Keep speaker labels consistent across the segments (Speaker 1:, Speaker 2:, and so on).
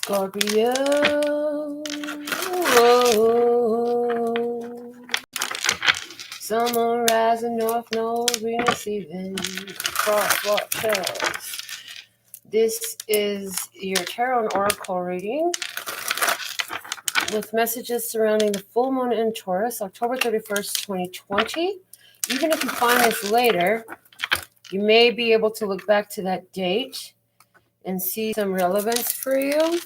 Speaker 1: Scorpio. Whoa. Sun, moon, rising, north node, Venus, even cross watchers. This is your tarot and oracle reading with messages surrounding the full moon in Taurus, October 31st, 2020. Even if you find this later, you may be able to look back to that date and see some relevance for you.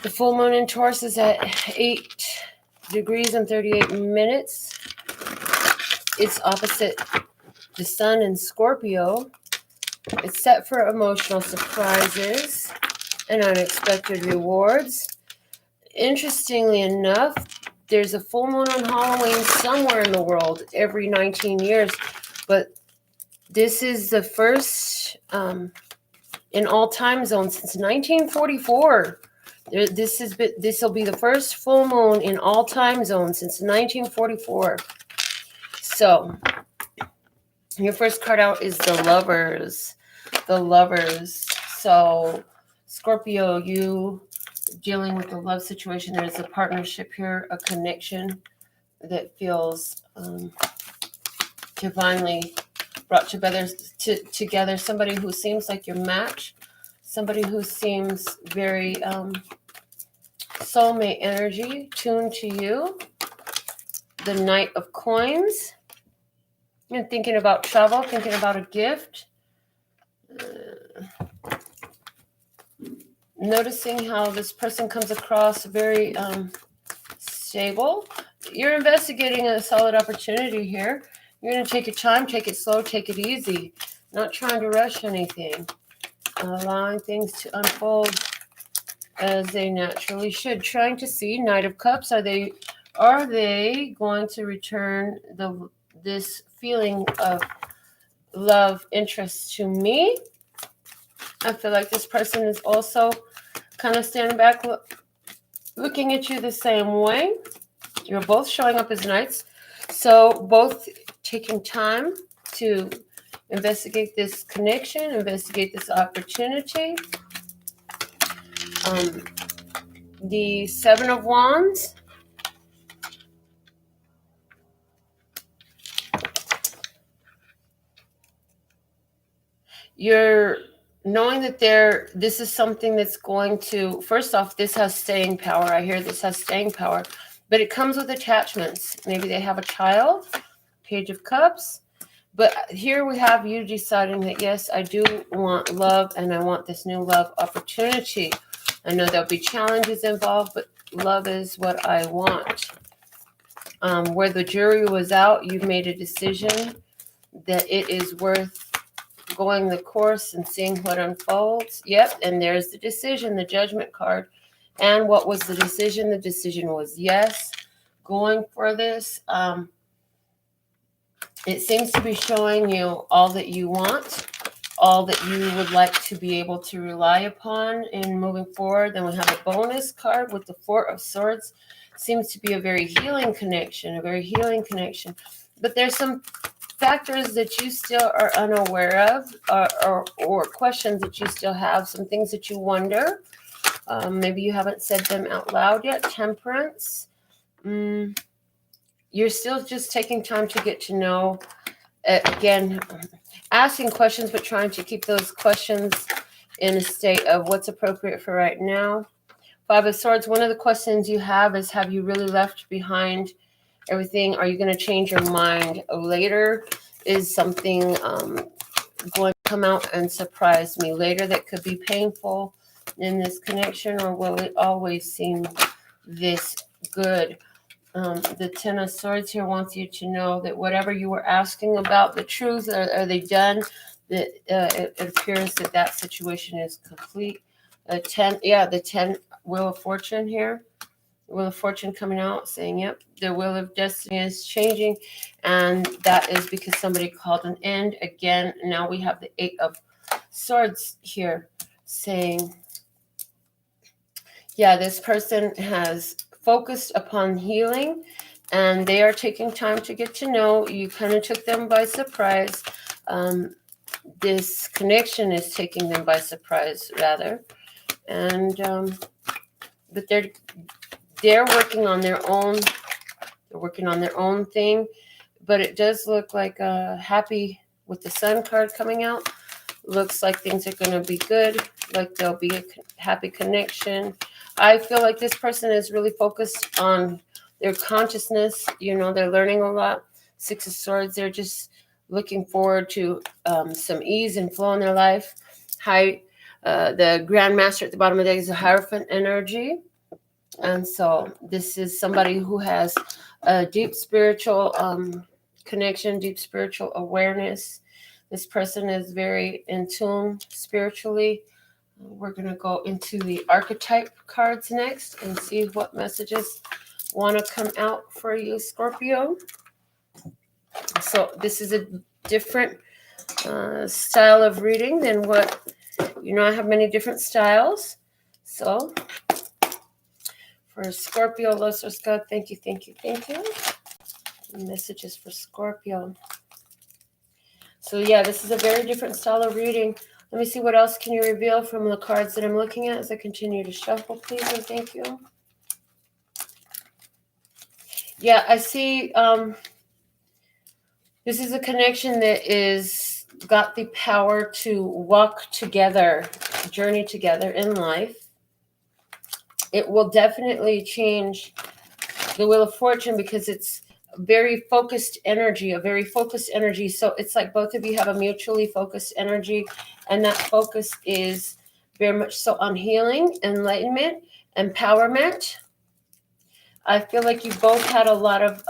Speaker 1: The full moon in Taurus is at 8 degrees and 38 minutes. It's opposite the sun in Scorpio. It's set for emotional surprises and unexpected rewards. Interestingly enough, there's a full moon on Halloween somewhere in the world every 19 years, but this is the first in all time zones since 1944. This will be the first full moon in all time zones since 1944. So your first card out is the Lovers. The Lovers. So Scorpio, you dealing with the love situation. There's a partnership here, a connection that feels divinely brought together. Somebody who seems like your match. Somebody who seems very soulmate energy, tuned to you. The Knight of Coins. You're thinking about travel, thinking about a gift. Noticing how this person comes across very stable. You're investigating a solid opportunity here. You're going to take your time, take it slow, take it easy. Not trying to rush anything. Allowing things to unfold as they naturally should. Trying to see Knight of Cups. Are they going to return this feeling of love, interest to me? I feel like this person is also kind of standing back, looking at you the same way. You're both showing up as knights. So both taking time to investigate this connection, investigate this opportunity. The Seven of Wands. You're knowing that this is something that's going to, first off, this has staying power. I hear this has staying power, but it comes with attachments. Maybe they have a child, Page of Cups. But here we have you deciding that, yes, I do want love and I want this new love opportunity. I know there'll be challenges involved, but love is what I want. Where the jury was out, you've made a decision that it is worth going the course and seeing what unfolds. Yep, and there's the decision, the Judgment card. And what was the decision? The decision was yes, going for this. It seems to be showing you all that you want, all that you would like to be able to rely upon in moving forward. Then we have a bonus card with the Four of Swords. Seems to be a very healing connection, But there's some factors that you still are unaware of, or questions that you still have, some things that you wonder. Maybe you haven't said them out loud yet. Temperance. You're still just taking time to get to know, again, asking questions, but trying to keep those questions in a state of what's appropriate for right now. Five of Swords, one of the questions you have is, have you really left behind everything? Are you going to change your mind later? Is something going to come out and surprise me later that could be painful in this connection, or will it always seem this good? The Ten of Swords here wants you to know that whatever you were asking about, the truth, are they done? That it appears that situation is complete. The 10 Wheel of Fortune here. Wheel of Fortune coming out saying, yep, the Wheel of Destiny is changing. And that is because somebody called an end. Again, now we have the Eight of Swords here saying, yeah, this person has focused upon healing and they are taking time to get to know you. Kind of took them by surprise. this connection is taking them by surprise, rather. And but they're working on their own. They're working on their own thing. But it does look like happy with the Sun card coming out. Looks like things are going to be good. Like there'll be a happy connection. I feel like this person is really focused on their consciousness. You know, they're learning a lot. Six of Swords, they're just looking forward to some ease and flow in their life. The Grand Master at the bottom of the deck is a Hierophant energy. And so this is somebody who has a deep spiritual connection, deep spiritual awareness. This person is very in tune spiritually. We're going to go into the archetype cards next and see what messages want to come out for you, Scorpio. So this is a different style of reading than what, I have many different styles. So for Scorpio, Love Source God, thank you, thank you, thank you. Messages for Scorpio. So yeah, this is a very different style of reading. Let me see what else can you reveal from the cards that I'm looking at as I continue to shuffle, please, and thank you. Yeah, I see this is a connection that is got the power to walk together, journey together in life. It will definitely change the Wheel of Fortune because it's very focused energy, a very focused energy. So it's like both of you have a mutually focused energy, and that focus is very much so on healing, enlightenment, empowerment. I feel like you both had a lot of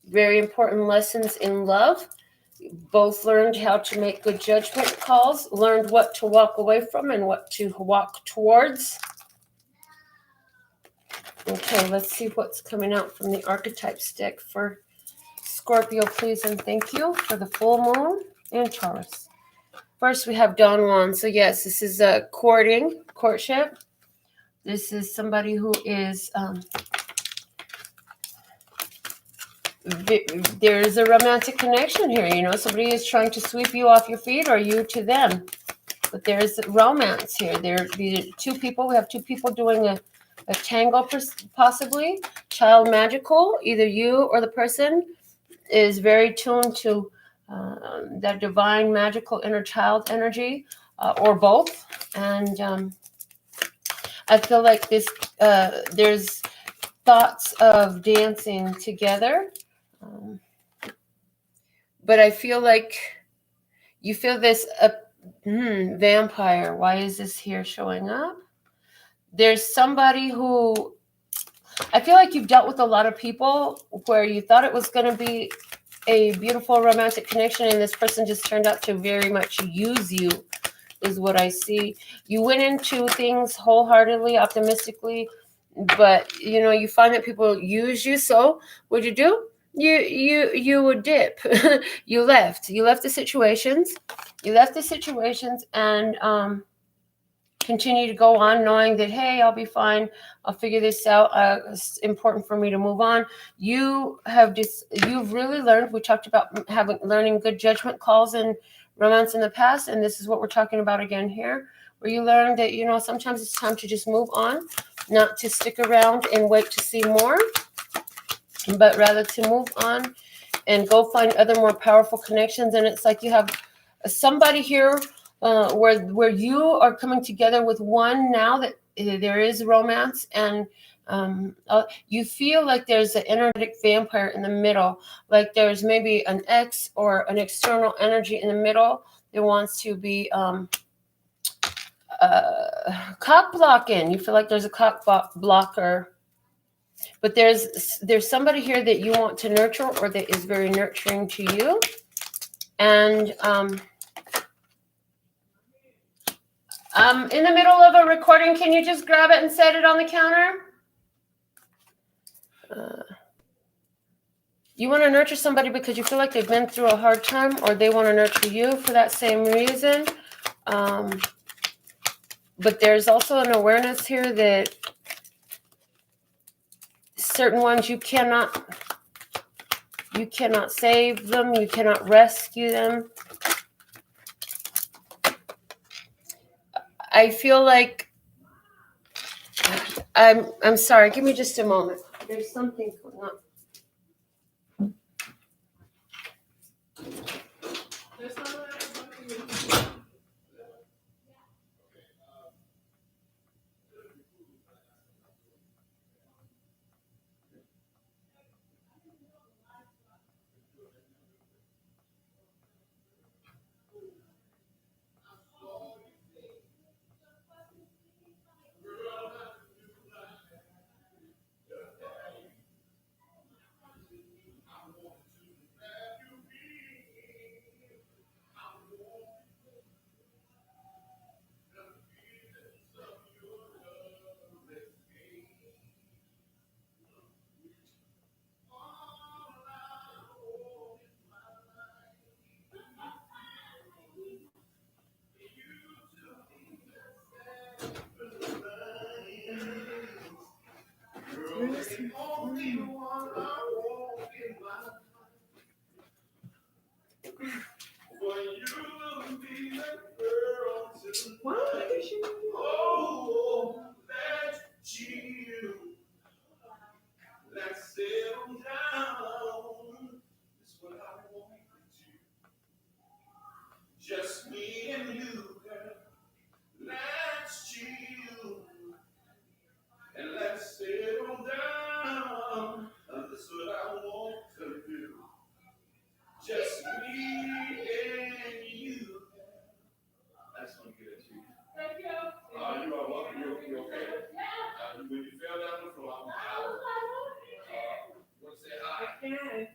Speaker 1: very important lessons in love. Both learned how to make good judgment calls, learned what to walk away from and what to walk towards. Okay, let's see what's coming out from the archetypes deck for Scorpio, please, and thank you for the full moon in Taurus. First, we have Don Juan. So yes, this is a courtship. This is somebody who is there's a romantic connection here. Somebody is trying to sweep you off your feet or you to them. But there's romance here. There are two people. We have two people doing a tango, possibly. Child magical. Either you or the person is very tuned to that divine magical inner child energy, or both. And I feel like this there's thoughts of dancing together. But I feel like you feel this vampire. Why is this here showing up? There's somebody who, I feel like you've dealt with a lot of people where you thought it was going to be a beautiful romantic connection, and this person just turned out to very much use you, is what I see. You went into things wholeheartedly, optimistically, but you find that people use you. So what'd you do? You would dip. You left the situations. And continue to go on knowing that, hey, I'll be fine. I'll figure this out. It's important for me to move on. You've really learned. We talked about learning good judgment calls and romance in the past, and this is what we're talking about again here, where you learn that sometimes it's time to just move on, not to stick around and wait to see more, but rather to move on and go find other more powerful connections. And it's like you have somebody here where you are coming together with one now that there is romance, and you feel like there's an energetic vampire in the middle, like there's maybe an ex or an external energy in the middle that wants to be cock blocking. You feel like there's a cock blocker. But there's somebody here that you want to nurture, or that is very nurturing to you. And in the middle of a recording, can you just grab it and set it on the counter? You want to nurture somebody because you feel like they've been through a hard time, or they want to nurture you for that same reason. But there's also an awareness here that certain ones you cannot save them, you cannot rescue them. I feel like I'm sorry. Give me just a moment. There's something going on.
Speaker 2: Just me and you, girl. Let's chill and let's settle down. That's what I want to do. Just me and you. That's gonna get it to you. Thank you. You are welcome. You okay? When you fell down the floor, I'm out. Want to say hi?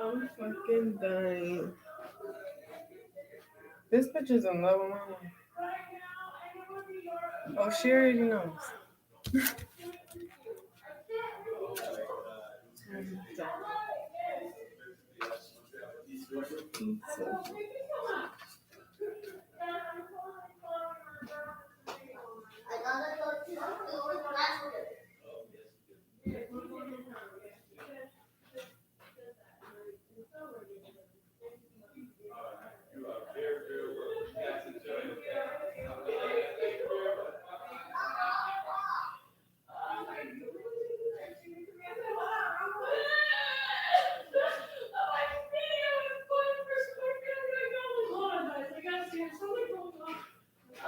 Speaker 3: I'm fucking dying. This bitch is in love with my life. Oh, she already knows.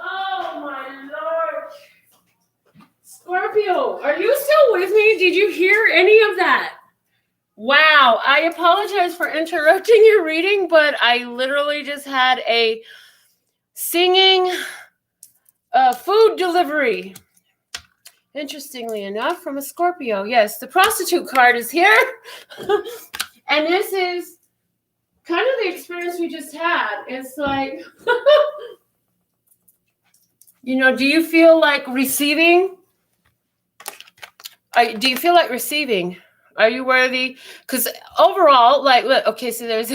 Speaker 1: Oh my Lord. Scorpio, are you still with me? Did you hear any of that? Wow, I apologize for interrupting your reading, but I literally just had a singing food delivery. Interestingly enough, from a Scorpio. Yes, the prostitute card is here. And this is kind of the experience we just had. It's like, you know, do you feel like receiving? Do you feel like receiving? Are you worthy? Because overall, like, look, okay, so there's,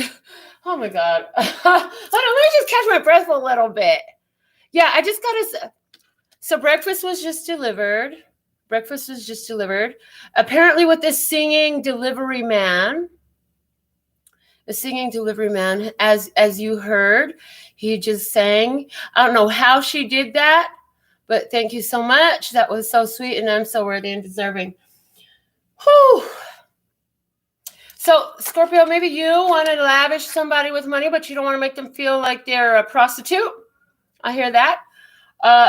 Speaker 1: oh my God. Hold on, let me just catch my breath a little bit. Yeah, I just got to, so breakfast was just delivered. Apparently with this singing delivery man, as you heard, he just sang. I don't know how she did that, but thank you so much. That was so sweet, and I'm so worthy and deserving. Whew. So, Scorpio, maybe you want to lavish somebody with money, but you don't want to make them feel like they're a prostitute. I hear that.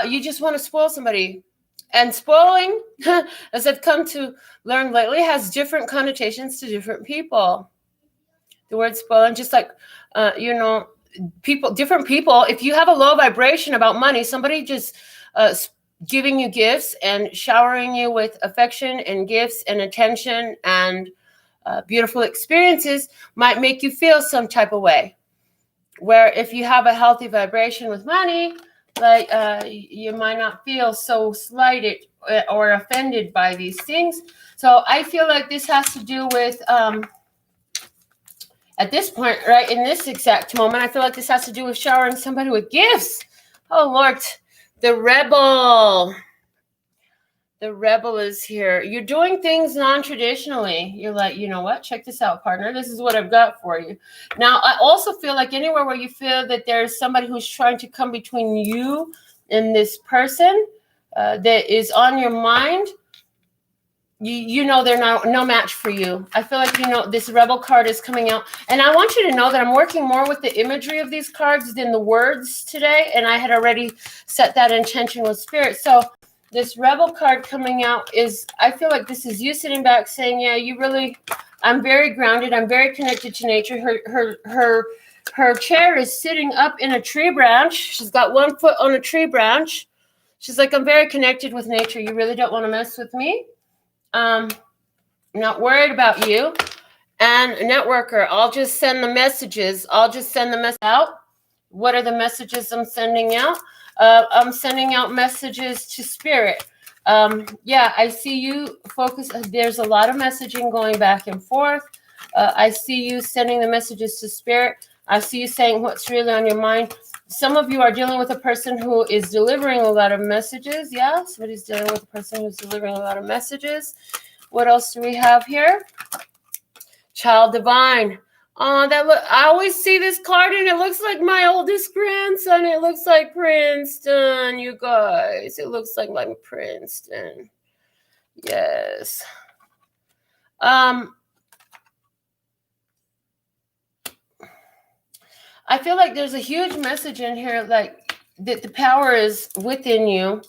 Speaker 1: You just want to spoil somebody. And spoiling, as I've come to learn lately, has different connotations to different people. The word spoiling, just like, different people, if you have a low vibration about money, somebody just giving you gifts and showering you with affection and gifts and attention and beautiful experiences might make you feel some type of way. Where if you have a healthy vibration with money, like you might not feel so slighted or offended by these things. So I feel like this has to do with, at this point, right, in this exact moment, I feel like this has to do with showering somebody with gifts. Oh, Lord, the rebel. The rebel is here. You're doing things non-traditionally. You're like, you know what? Check this out, partner. This is what I've got for you. Now, I also feel like anywhere where you feel that there's somebody who's trying to come between you and this person that is on your mind, you know they're no match for you. I feel like, you know, this rebel card is coming out. And I want you to know that I'm working more with the imagery of these cards than the words today. And I had already set that intention with spirit. So this rebel card coming out is, I feel like this is you sitting back saying, yeah, you really, I'm very grounded. I'm very connected to nature. Her chair is sitting up in a tree branch. She's got one foot on a tree branch. She's like, I'm very connected with nature. You really don't want to mess with me. I'm not worried about you. And networker, I'll just send the messages. I'll just send the message out. What are the messages I'm sending out? I'm sending out messages to spirit. Yeah, I see you focus. There's a lot of messaging going back and forth. I see you sending the messages to spirit. I see you saying what's really on your mind. Some of you are dealing with a person who is delivering a lot of messages. Yeah, somebody's dealing with a person who's delivering a lot of messages. What else do we have here? Child divine. Oh, I always see this card and it looks like my oldest grandson. It looks like Princeton, you guys. It looks like Princeton. Yes. I feel like there's a huge message in here, like that the power is within you.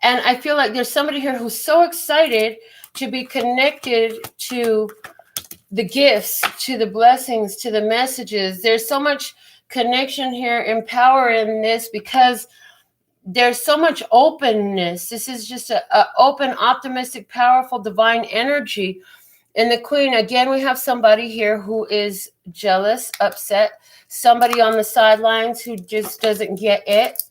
Speaker 1: And I feel like there's somebody here who's so excited to be connected to the gifts, to the blessings, to the messages. There's so much connection here and power in this because there's so much openness. This is just a open, optimistic, powerful, divine energy. And the queen, again, we have somebody here who is jealous, upset, somebody on the sidelines who just doesn't get it.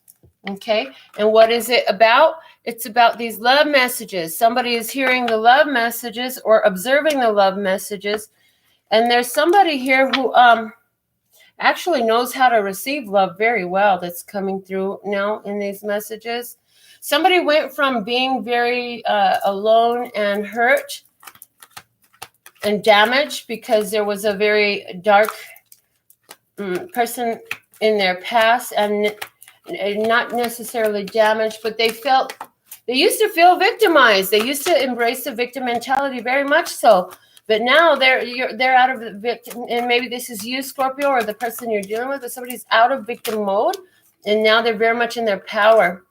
Speaker 1: Okay. And what is it about? It's about these love messages. Somebody is hearing the love messages or observing the love messages. And there's somebody here who actually knows how to receive love very well that's coming through now in these messages. Somebody went from being very alone and hurt and damaged because there was a very dark person in their past, and not necessarily damaged, but they used to feel victimized. They used to embrace the victim mentality very much so. But now they're out of the victim, and maybe this is you, Scorpio, or the person you're dealing with, but somebody's out of victim mode, and now they're very much in their power,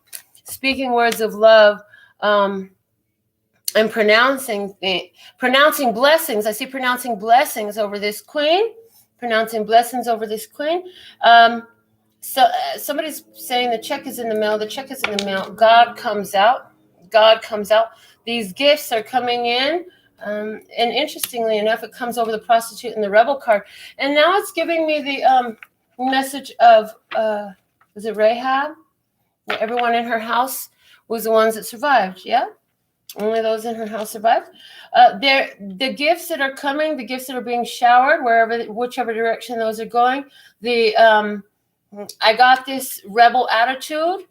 Speaker 1: speaking words of love, and pronouncing blessings. I see pronouncing blessings over this queen, pronouncing blessings over this queen. So somebody's saying the check is in the mail. The check is in the mail. God comes out. God comes out. These gifts are coming in. And interestingly enough, it comes over the prostitute and the rebel card. And now it's giving me the message of, was it Rahab? Everyone in her house was the ones that survived. Yeah? Only those in her house survived. The gifts that are coming, the gifts that are being showered, whichever direction those are going, I got this rebel attitude.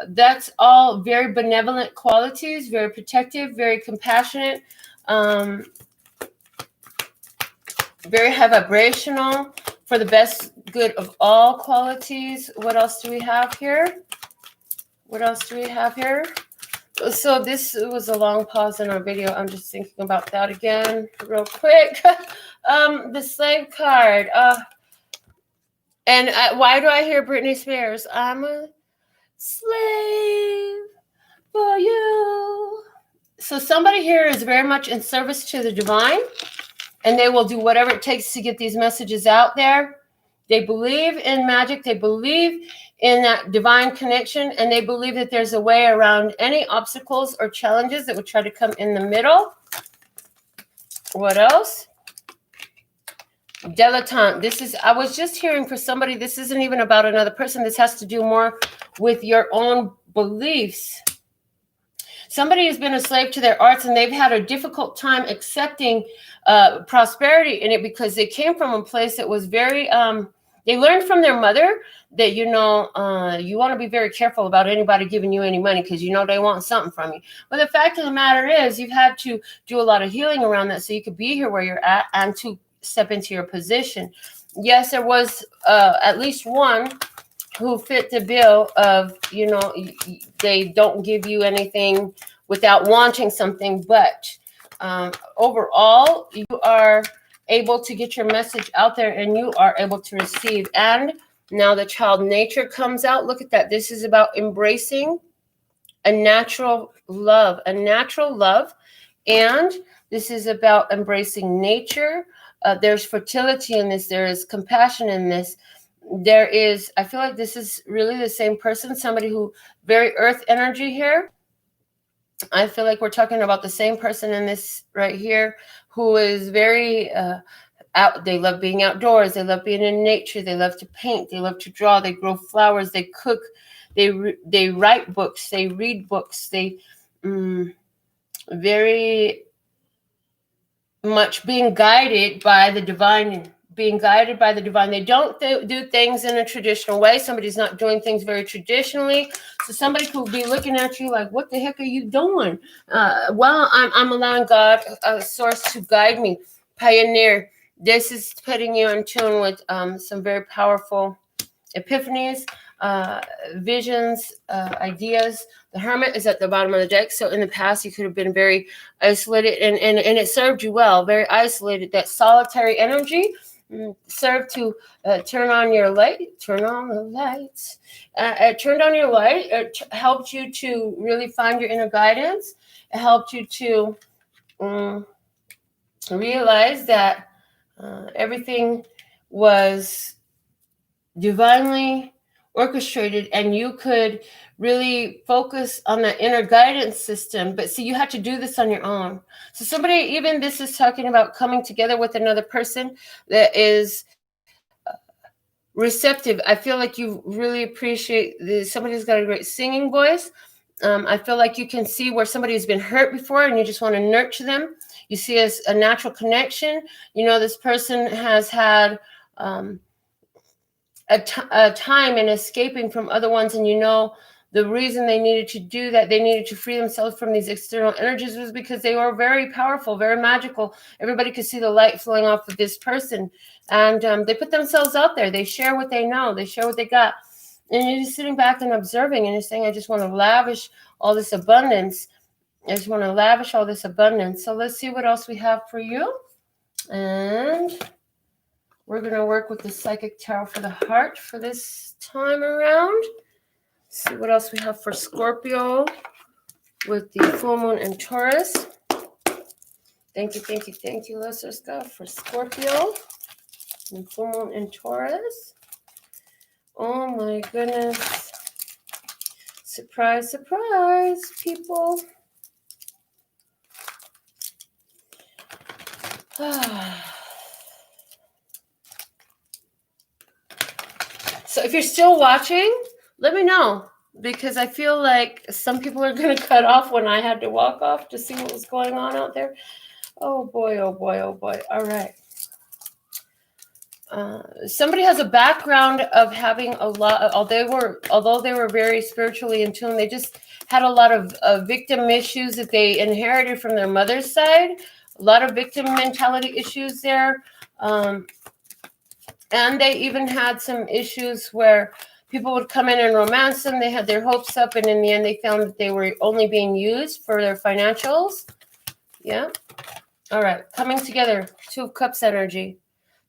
Speaker 1: That's all very benevolent qualities, very protective, very compassionate, very high vibrational, for the best good of all qualities. What else do we have here? So this was a long pause in our video. I'm just thinking about that again real quick. The slave card. And why do I hear Britney Spears? I'm a slave for you. So somebody here is very much in service to the divine, and they will do whatever it takes to get these messages out there. They believe in magic. They believe in that divine connection, and they believe that there's a way around any obstacles or challenges that would try to come in the middle. What else? Dilettante. I was just hearing for somebody, this isn't even about another person. This has to do more with your own beliefs. Somebody has been a slave to their arts, and they've had a difficult time accepting prosperity in it because they came from a place that was very, They learned from their mother that, you want to be very careful about anybody giving you any money because they want something from you. But the fact of the matter is you've had to do a lot of healing around that so you could be here where you're at and to step into your position. Yes, there was at least one who fit the bill of, they don't give you anything without wanting something. But overall, you are able to get your message out there and you are able to receive. And now the child nature comes out. Look at that. This is about embracing a natural love. And this is about embracing nature. There's fertility in this. There is compassion in this. I feel like this is really the same person, somebody who very earth energy here. I feel like we're talking about the same person in this right here who is very out. They love being outdoors. They love being in nature. They love to paint. They love to draw. They grow flowers. They cook. They write books. They read books. They very much being guided by the divine. They don't do things in a traditional way. Somebody's not doing things very traditionally. So somebody could be looking at you like, what the heck are you doing? Well, I'm allowing God, source, to guide me. Pioneer. This is putting you in tune with some very powerful epiphanies, visions, ideas. The Hermit is at the bottom of the deck. So in the past, you could have been very isolated and it served you well, very isolated. That solitary energy served to turn on your light, turn on the lights. It turned on your light. It helped you to really find your inner guidance. It helped you to realize that everything was divinely orchestrated and you could really focus on the inner guidance system. But see, you had to do this on your own. So this is talking about coming together with another person that is receptive. I feel like you really appreciate this. Somebody's got a great singing voice. I feel like you can see where somebody's been hurt before and you just want to nurture them. You see as a natural connection. This person has had a time in escaping from other ones, and the reason they needed to do that, they needed to free themselves from these external energies, was because they were very powerful, very magical. Everybody could see the light flowing off of this person, and they put themselves out there. They share what they know. They share what they got, and you're just sitting back and observing, and you're saying, I just want to lavish all this abundance. So let's see what else we have for you. And we're going to work with the Psychic Tarot for the Heart for this time around. See what else we have for Scorpio with the full moon and Taurus. Thank you, Lesser Scott, for Scorpio and full moon and Taurus. Oh my goodness. Surprise, surprise, people. So if you're still watching, let me know, because I feel like some people are going to cut off when I had to walk off to see what was going on out there. Oh boy, oh boy, oh boy. All right. Somebody has a background of having a lot, although they were very spiritually in tune, they just had a lot of victim issues that they inherited from their mother's side. A lot of victim mentality issues there. And they even had some issues where people would come in and romance them. They had their hopes up, and in the end, they found that they were only being used for their financials. Yeah. All right. Coming together. Two of Cups energy.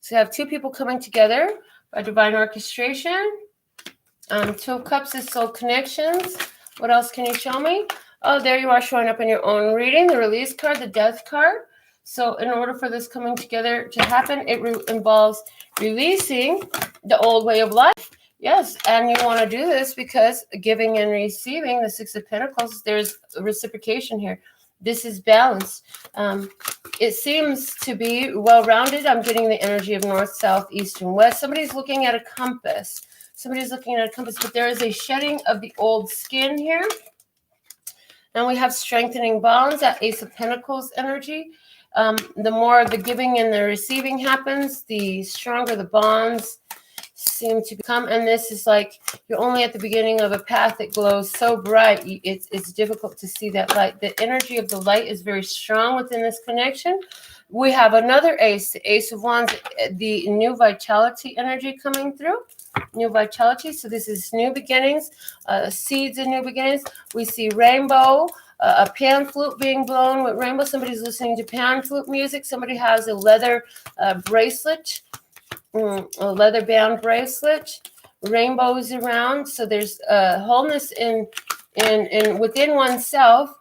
Speaker 1: So you have two people coming together by divine orchestration. Two of Cups is soul connections. What else can you show me? Oh, there you are showing up in your own reading. The Release card, the Death card. So in order for this coming together to happen, it involves releasing the old way of life. Yes, and you want to do this because giving and receiving, the Six of Pentacles, there's reciprocation here. This is balance. It seems to be well-rounded. I'm getting the energy of north, south, east, and west. Somebody's looking at a compass. But there is a shedding of the old skin here. And we have strengthening bonds, that Ace of Pentacles energy. The more the giving and the receiving happens, the stronger the bonds. seem to come, and this is like you're only at the beginning of a path that glows so bright. It's difficult to see that light. The energy of the light is very strong within this connection. We have another ace, the Ace of Wands, the new vitality energy coming through. New vitality. So this is new beginnings, seeds and new beginnings. We see rainbow, a pan flute being blown with rainbow. Somebody's listening to pan flute music. Somebody has a leather bracelet, a leather band bracelet. Rainbows around. So there's a wholeness in within oneself.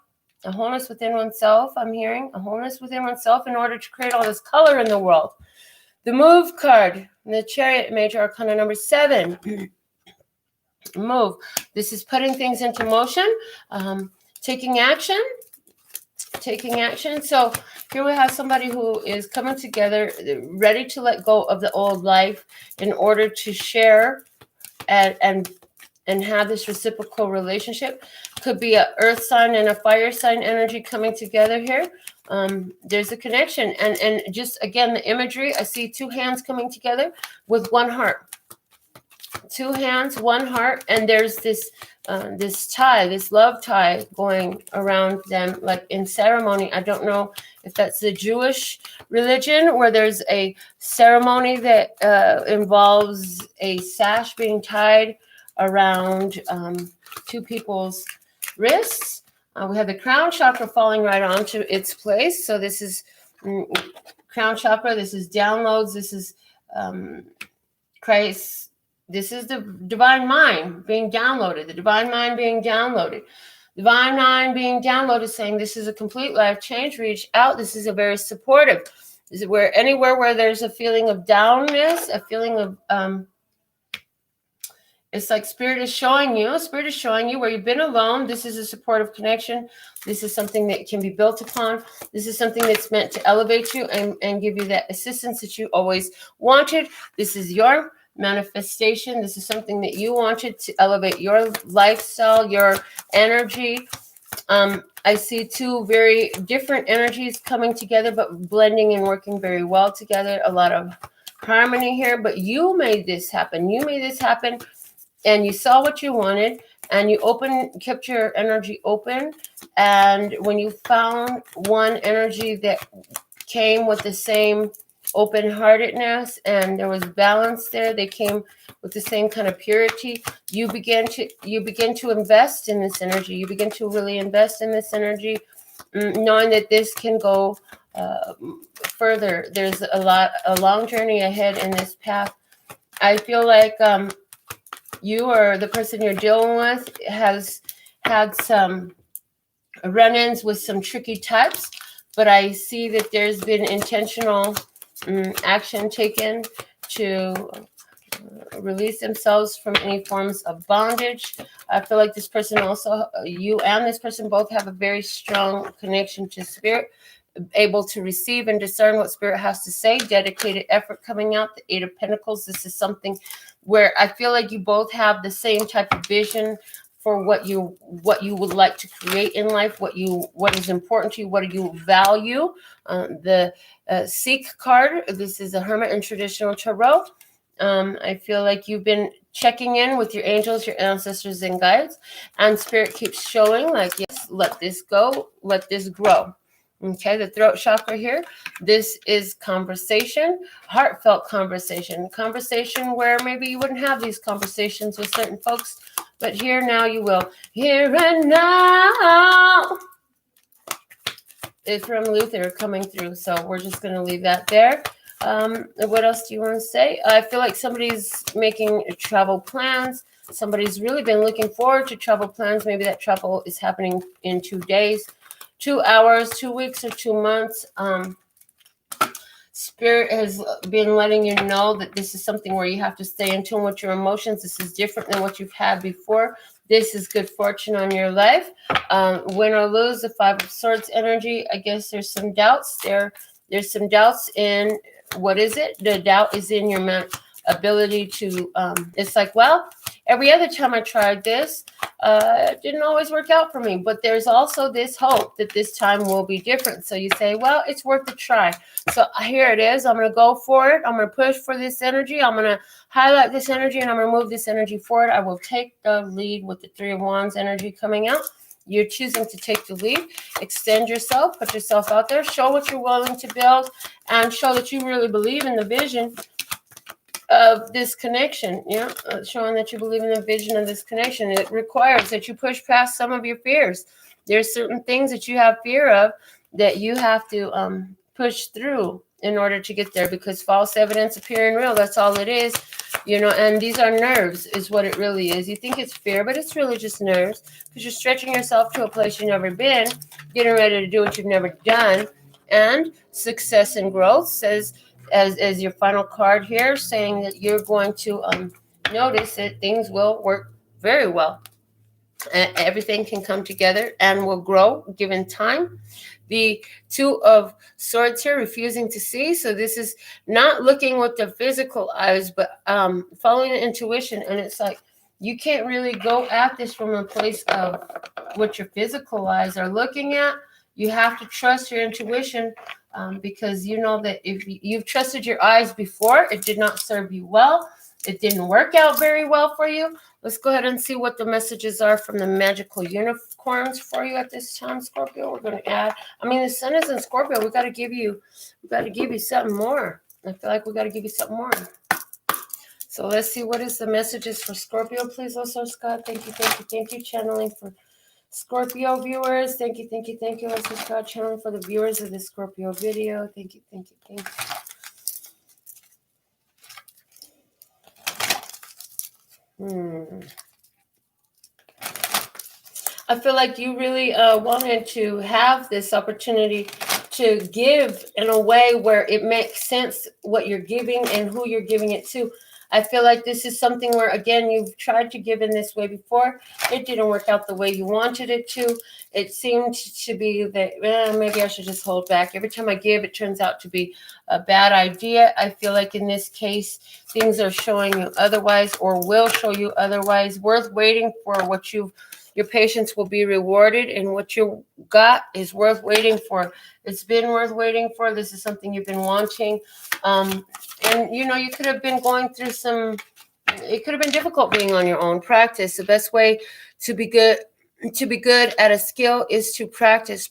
Speaker 1: A wholeness within oneself. I'm hearing a wholeness within oneself in order to create all this color in the world. The Move card, the Chariot, Major Arcana number 7. Move. This is putting things into motion, taking action. So here we have somebody who is coming together, ready to let go of the old life in order to share and have this reciprocal relationship. Could be a earth sign and a fire sign energy coming together here. There's a connection, and just again the imagery, I see 2 hands coming together with 1 heart. 2 hands, 1 heart, and there's this this tie, this love tie going around them like in ceremony. I don't know if that's the Jewish religion where there's a ceremony that involves a sash being tied around 2 people's wrists. We have the crown chakra falling right onto its place. So this is crown chakra. This is downloads. This is Christ. This is the divine mind being downloaded. The divine mind being downloaded. Divine mind being downloaded, saying this is a complete life change. Reach out. This is a very supportive. Is it where anywhere where there's a feeling of downness, a feeling of it's like spirit is showing you where you've been alone. This is a supportive connection. This is something that can be built upon. This is something that's meant to elevate you and give you that assistance that you always wanted. This is your manifestation. This is something that you wanted to elevate your lifestyle, your energy. I see 2 very different energies coming together, but blending and working very well together. A lot of harmony here, but you made this happen. You made this happen. And you saw what you wanted, and you kept your energy open. And when you found one energy that came with the same open-heartedness and there was balance there, they came with the same kind of purity, you begin to invest in this energy. You begin to really invest in this energy, knowing that this can go further. There's a long journey ahead in this path. I feel like you or the person you're dealing with has had some run-ins with some tricky types, but I see that there's been intentional action taken to release themselves from any forms of bondage. I feel like this person also, you and this person both have a very strong connection to spirit, able to receive and discern what spirit has to say, dedicated effort coming out. The 8 of Pentacles, this is something where I feel like you both have the same type of vision for what you would like to create in life, what is important to you, what do you value. The Seek card, this is a Hermit in traditional tarot. I feel like you've been checking in with your angels, your ancestors, and guides, and spirit keeps showing like, yes, let this go, let this grow. Okay, the throat chakra here. This is conversation, heartfelt conversation where maybe you wouldn't have these conversations with certain folks, but here now you will. Here and now. It's from Luther coming through, so we're just going to leave that there. What else do you want to say? I feel like somebody's making travel plans. Somebody's really been looking forward to travel plans. Maybe that travel is happening in 2 days, 2 hours, 2 weeks, or 2 months. Spirit has been letting you know that this is something where you have to stay in tune with your emotions. This is different than what you've had before. This is good fortune on your life. Win or lose, the 5 of Swords energy. I guess there's some doubts there. There's some doubts in, what is it? The doubt is in your ability to, it's like, well, Every other time I tried this, it didn't always work out for me. But there's also this hope that this time will be different. So you say, well, it's worth a try. So here it is. I'm going to go for it. I'm going to push for this energy. I'm going to highlight this energy, and I'm going to move this energy forward. I will take the lead with the Three of Wands energy coming out. You're choosing to take the lead. Extend yourself. Put yourself out there. Show what you're willing to build, and show that you really believe in the vision of this connection. Showing that you believe in the vision of this connection. It requires that you push past some of your fears. There's certain things that you have fear of that you have to push through in order to get there, because false evidence appearing real, that's all it is. And these are nerves is what it really is. You think it's fear, but it's really just nerves, because you're stretching yourself to a place you've never been, getting ready to do what you've never done. And success and growth says, as your final card here, saying that you're going to notice that things will work very well. Everything can come together and will grow given time. The Two of Swords here, refusing to see. So this is not looking with the physical eyes, but following the intuition. And it's like you can't really go at this from a place of what your physical eyes are looking at. You have to trust your intuition, because you know that if you've trusted your eyes before, it did not serve you well. It didn't work out very well for you. Let's go ahead and see what the messages are from the magical unicorns for you at this time, Scorpio. We're going to add, the sun is in Scorpio. We got to give you something more. I feel like we got to give you something more. So let's see, what is the messages for Scorpio, please, also, Scott. Thank you. Channeling for Scorpio viewers. Thank you. Also, Scott, channeling for the viewers of the Scorpio video. Thank you. I feel like you really wanted to have this opportunity to give in a way where it makes sense what you're giving and who you're giving it to. I feel like this is something where, again, you've tried to give in this way before. It didn't work out the way you wanted it to. It seemed to be that, maybe I should just hold back. Every time I give, it turns out to be a bad idea. I feel like in this case, things are showing you otherwise, or will show you otherwise. Worth waiting for what your patience will be rewarded, and what you got is worth waiting for. It's been worth waiting for. This is something you've been wanting. And you could have been going through it could have been difficult being on your own. Practice. The best way to be good at a skill is to practice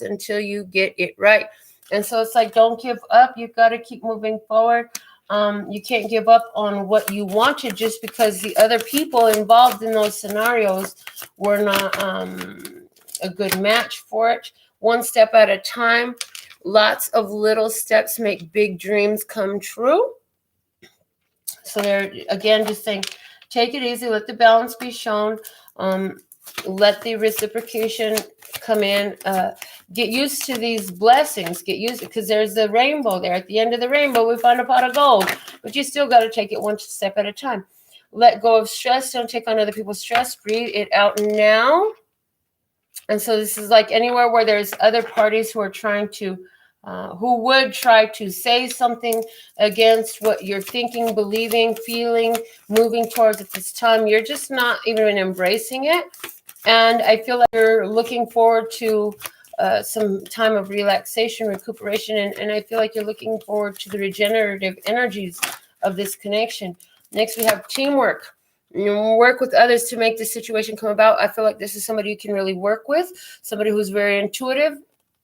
Speaker 1: until you get it right. And so it's like, don't give up. You've got to keep moving forward. You can't give up on what you wanted just because the other people involved in those scenarios were not a good match for it. One step at a time. Lots of little steps make big dreams come true. So they're, again, just saying, take it easy. Let the balance be shown. Let the reciprocation come in. Get used to these blessings. Get used, because there's the rainbow there. At the end of the rainbow, we find a pot of gold. But you still got to take it one step at a time. Let go of stress. Don't take on other people's stress. Breathe it out now. And so this is like anywhere where there's other parties who are trying to, who would try to say something against what you're thinking, believing, feeling, moving towards at this time. You're just not even embracing it. And I feel like you're looking forward to some time of relaxation, recuperation, and I feel like you're looking forward to the regenerative energies of this connection. Next, we have teamwork. Work with others to make the situation come about. I feel like this is somebody you can really work with, somebody who's very intuitive,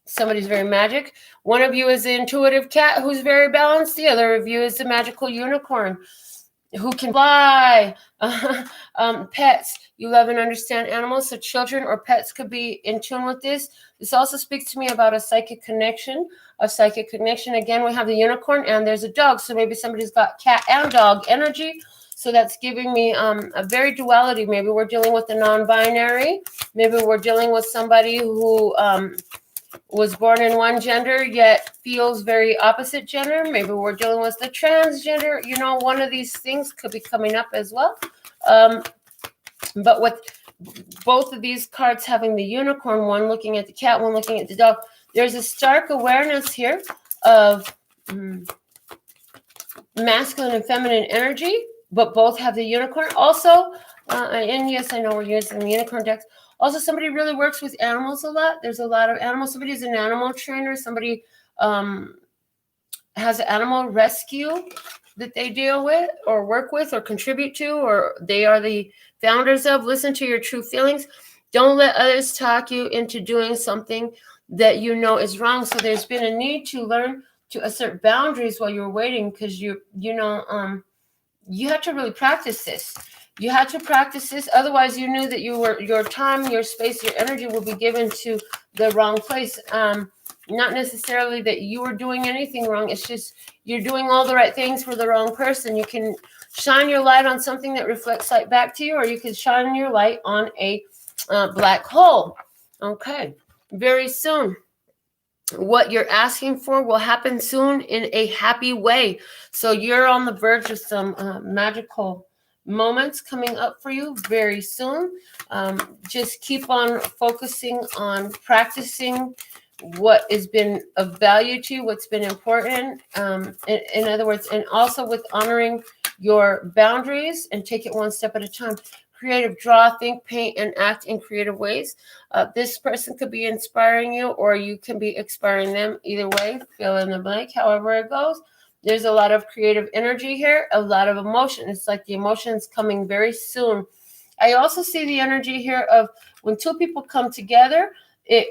Speaker 1: somebody's very magic. One of you is the intuitive cat who's very balanced. The other of you is the magical unicorn who can fly. Pets. You love and understand animals, so children or pets could be in tune with this. This also speaks to me about a psychic connection. Again, we have the unicorn and there's a dog, so maybe somebody's got cat and dog energy. So that's giving me a very duality. Maybe we're dealing with a non-binary. Maybe we're dealing with somebody who was born in one gender yet feels very opposite gender. Maybe we're dealing with the transgender. One of these things could be coming up as well. But with both of these cards having the unicorn, one looking at the cat, one looking at the dog, there's a stark awareness here of masculine and feminine energy. but both have the unicorn. Also, and yes, I know we're using the unicorn decks. Also, somebody really works with animals a lot. There's a lot of animals. Somebody's an animal trainer. Somebody has an animal rescue that they deal with or work with or contribute to, or they are the founders of. Listen to your true feelings. Don't let others talk you into doing something that you know is wrong. So there's been a need to learn to assert boundaries while you're waiting, because you have to really practice this. You had to practice this. Otherwise, you knew that your time, your space, your energy will be given to the wrong place. Not necessarily that you were doing anything wrong. It's just you're doing all the right things for the wrong person. You can shine your light on something that reflects light back to you, or you can shine your light on a black hole. Okay, very soon. What you're asking for will happen soon in a happy way. So you're on the verge of some magical moments coming up for you very soon. Just keep on focusing on practicing what has been of value to you, what's been important. In other words, and also with honoring your boundaries, and take it one step at a time. Creative, draw, think, paint, and act in creative ways. This person could be inspiring you, or you can be inspiring them. Either way, fill in the blank, however it goes. There's a lot of creative energy here, a lot of emotion. It's like the emotion's coming very soon. I also see the energy here of when two people come together, it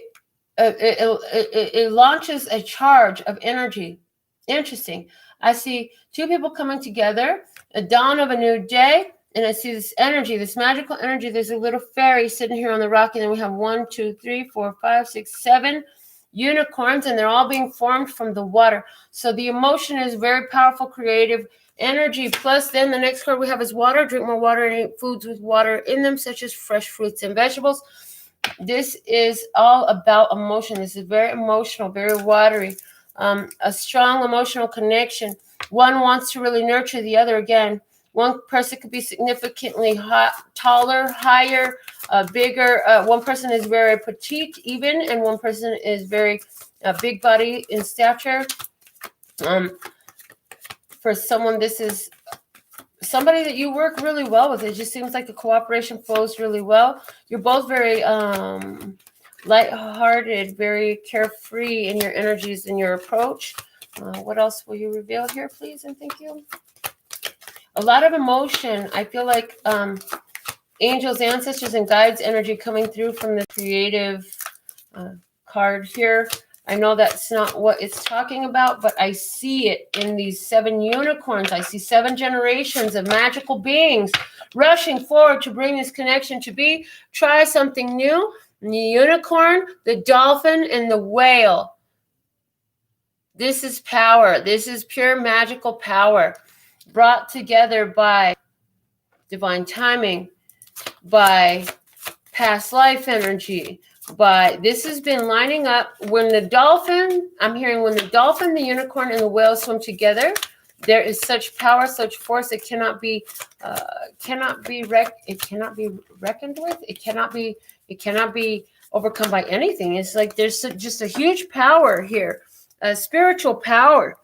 Speaker 1: launches a charge of energy. Interesting. I see two people coming together, a dawn of a new day, and I see this energy, this magical energy. There's a little fairy sitting here on the rock, and then we have 1, 2, 3, 4, 5, 6, 7 unicorns, and they're all being formed from the water. So the emotion is very powerful, creative energy. Plus, then the next card we have is water. Drink more water and eat foods with water in them, such as fresh fruits and vegetables. This is all about emotion. This is very emotional, very watery. A strong emotional connection. One wants to really nurture the other. Again, one person could be significantly taller, higher, bigger. One person is very petite even, and one person is very big body in stature. For someone, this is somebody that you work really well with. It just seems like the cooperation flows really well. You're both very lighthearted, very carefree in your energies and your approach. What else will you reveal here, please? And thank you. A lot of emotion. I feel like angels, ancestors, and guides energy coming through from the creative card here. I know that's not what it's talking about, but I see it in these 7 unicorns. I see 7 generations of magical beings rushing forward to bring this connection to be. Try something new. The unicorn, the dolphin, and the whale. This is power. This is pure magical power brought together by divine timing, by past life energy, by this has been lining up. When the dolphin, I'm hearing when the dolphin, the unicorn, and the whale swim together, there is such power, such force. It cannot be reckoned with. It cannot be overcome by anything. It's like there's just a huge power here, a spiritual power.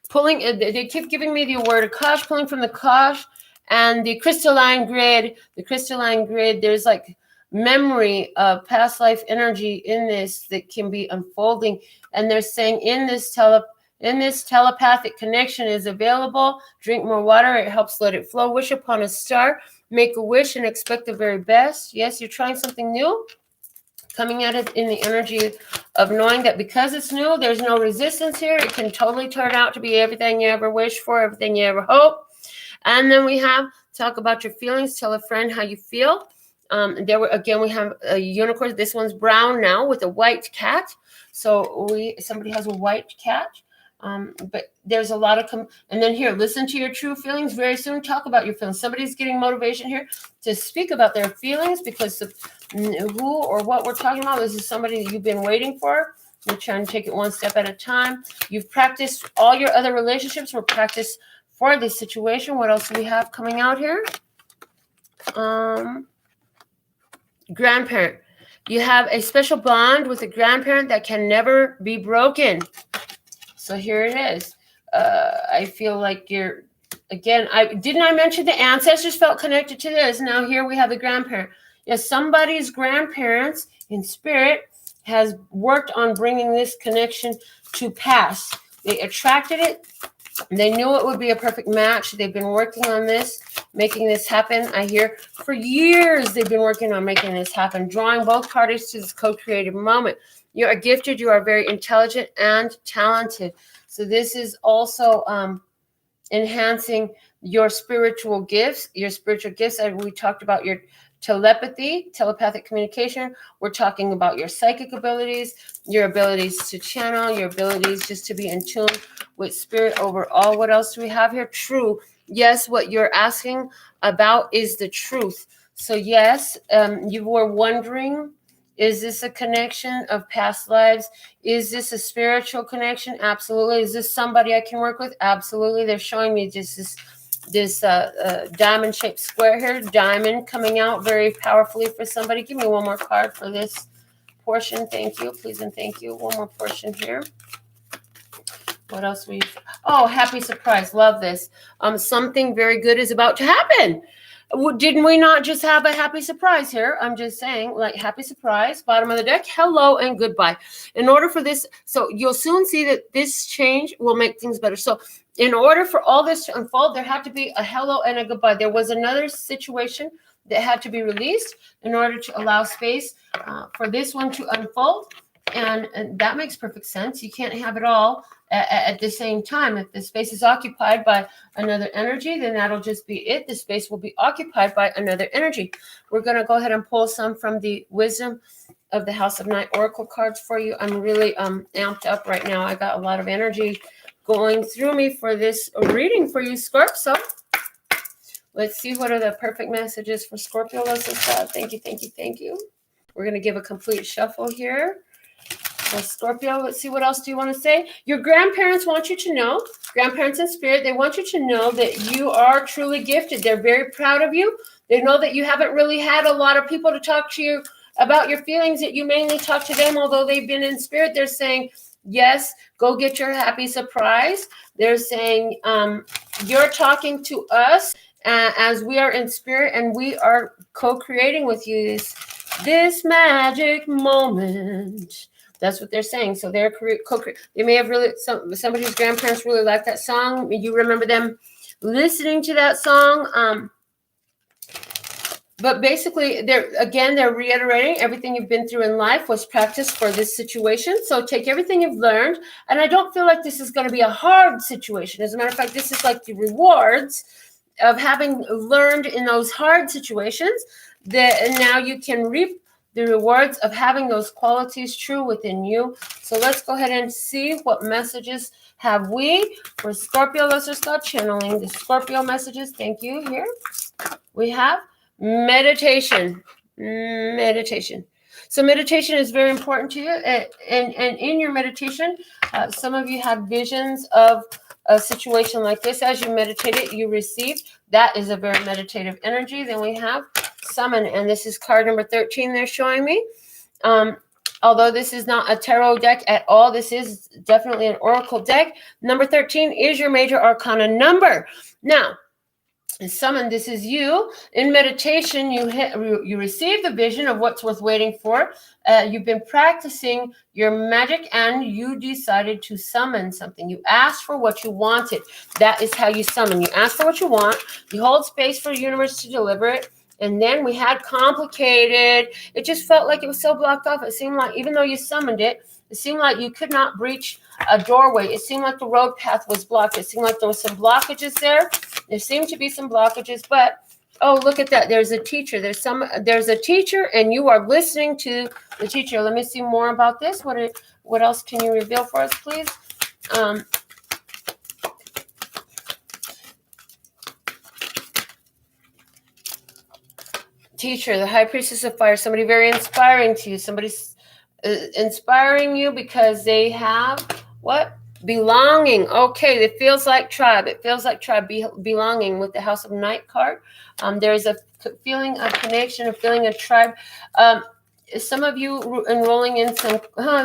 Speaker 1: Pulling, they keep giving me the word Akash, pulling from the Akash and the crystalline grid. The crystalline grid, there's like memory of past life energy in this that can be unfolding. And they're saying in this telepathic connection is available. Drink more water. It helps let it flow. Wish upon a star. Make a wish and expect the very best. Yes, you're trying something new. Coming at it in the energy of knowing that because it's new, there's no resistance here. It can totally turn out to be everything you ever wish for, everything you ever hope. And then we have talk about your feelings. Tell a friend how you feel. We have a unicorn. This one's brown now with a white cat. So somebody has a white cat. But there's a lot of and then here, listen to your true feelings. Very soon, talk about your feelings. Somebody's getting motivation here to speak about their feelings because of who or what we're talking about. This is somebody that you've been waiting for. You're trying to take it one step at a time. You've practiced all your other relationships were practiced for this situation. What else do we have coming out here? Grandparent. You have a special bond with a grandparent that can never be broken. So here it is. I feel like you're Again, I mention the ancestors felt connected to this. Now here we have the grandparent. Yes, somebody's grandparents in spirit has worked on bringing this connection to pass. They attracted it. They knew it would be a perfect match. They've been working on this, making this happen. I hear for years they've been working on making this happen, drawing both parties to this co-creative moment. You are gifted. You are very intelligent and talented. So this is also enhancing your spiritual gifts. We talked about your telepathic communication. We're talking about your psychic abilities, your abilities to channel, your abilities just to be in tune with spirit overall. What else do we have here? True. Yes, what you're asking about is the truth. So yes, you were wondering, is this a connection of past lives? Is this a spiritual connection? Absolutely. Is this somebody I can work with? Absolutely. They're showing me just this diamond-shaped square here, diamond coming out very powerfully for somebody. Give me one more card for this portion. Thank you. Please and thank you. One more portion here. What else oh, happy surprise. Love this. Something very good is about to happen. Didn't we not just have a happy surprise here? I'm just saying, like, happy surprise, bottom of the deck, hello and goodbye. In order for this, so you'll soon see that this change will make things better. So in order for all this to unfold, there had to be a hello and a goodbye. There was another situation that had to be released in order to allow space for this one to unfold. And that makes perfect sense. You can't have it all at the same time. If the space is occupied by another energy, then that'll just be it. The space will be occupied by another energy. We're going to go ahead and pull some from the Wisdom of the House of Night Oracle cards for you. I'm really amped up right now. I got a lot of energy going through me for this reading for you, Scorp. So let's see what are the perfect messages for Scorpio. Thank you, thank you, thank you. We're going to give a complete shuffle here. Well, Scorpio, let's see, what else do you want to say? Your grandparents want you to know, grandparents in spirit, they want you to know that you are truly gifted. They're very proud of you. They know that you haven't really had a lot of people to talk to you about your feelings, that you mainly talk to them, although they've been in spirit. They're saying, yes, go get your happy surprise. They're saying, you're talking to us as we are in spirit, and we are co-creating with you this magic moment. That's what they're saying. So they're they may have really, somebody's grandparents really like that song. You remember them listening to that song. But basically, they're reiterating everything you've been through in life was practice for this situation. So take everything you've learned. And I don't feel like this is going to be a hard situation. As a matter of fact, this is like the rewards of having learned in those hard situations, that now you can reap the rewards of having those qualities true within you. So let's go ahead and see what messages have we for Scorpio. Let's just start channeling the Scorpio messages. Thank you. Here we have meditation. So meditation is very important to you. And in your meditation, some of you have visions of a situation like this. As you meditate it, you receive. That is a very meditative energy. Then we have summon, and this is card number 13 they're showing me. Although this is not a tarot deck at all, this is definitely an oracle deck. Number 13 is your major arcana number. Now, summon, this is you. In meditation, you receive the vision of what's worth waiting for. You've been practicing your magic, and you decided to summon something. You asked for what you wanted. That is how you summon. You ask for what you want. You hold space for the universe to deliver it. And then we had complicated. It just felt like it was so blocked off. It seemed like, even though you summoned it, it seemed like you could not breach a doorway. It seemed like the road path was blocked. It seemed like there were some blockages there. There seemed to be some blockages, but oh, look at that. There's a teacher. There's a teacher, and you are listening to the teacher. Let me see more about this. What else can you reveal for us, please? Teacher, the high priestess of fire, somebody very inspiring to you. Somebody's inspiring you because they have what? Belonging. Okay, it feels like tribe. It feels like tribe, belonging with the House of Night card. There's a feeling of connection, a feeling of tribe. Some of you enrolling in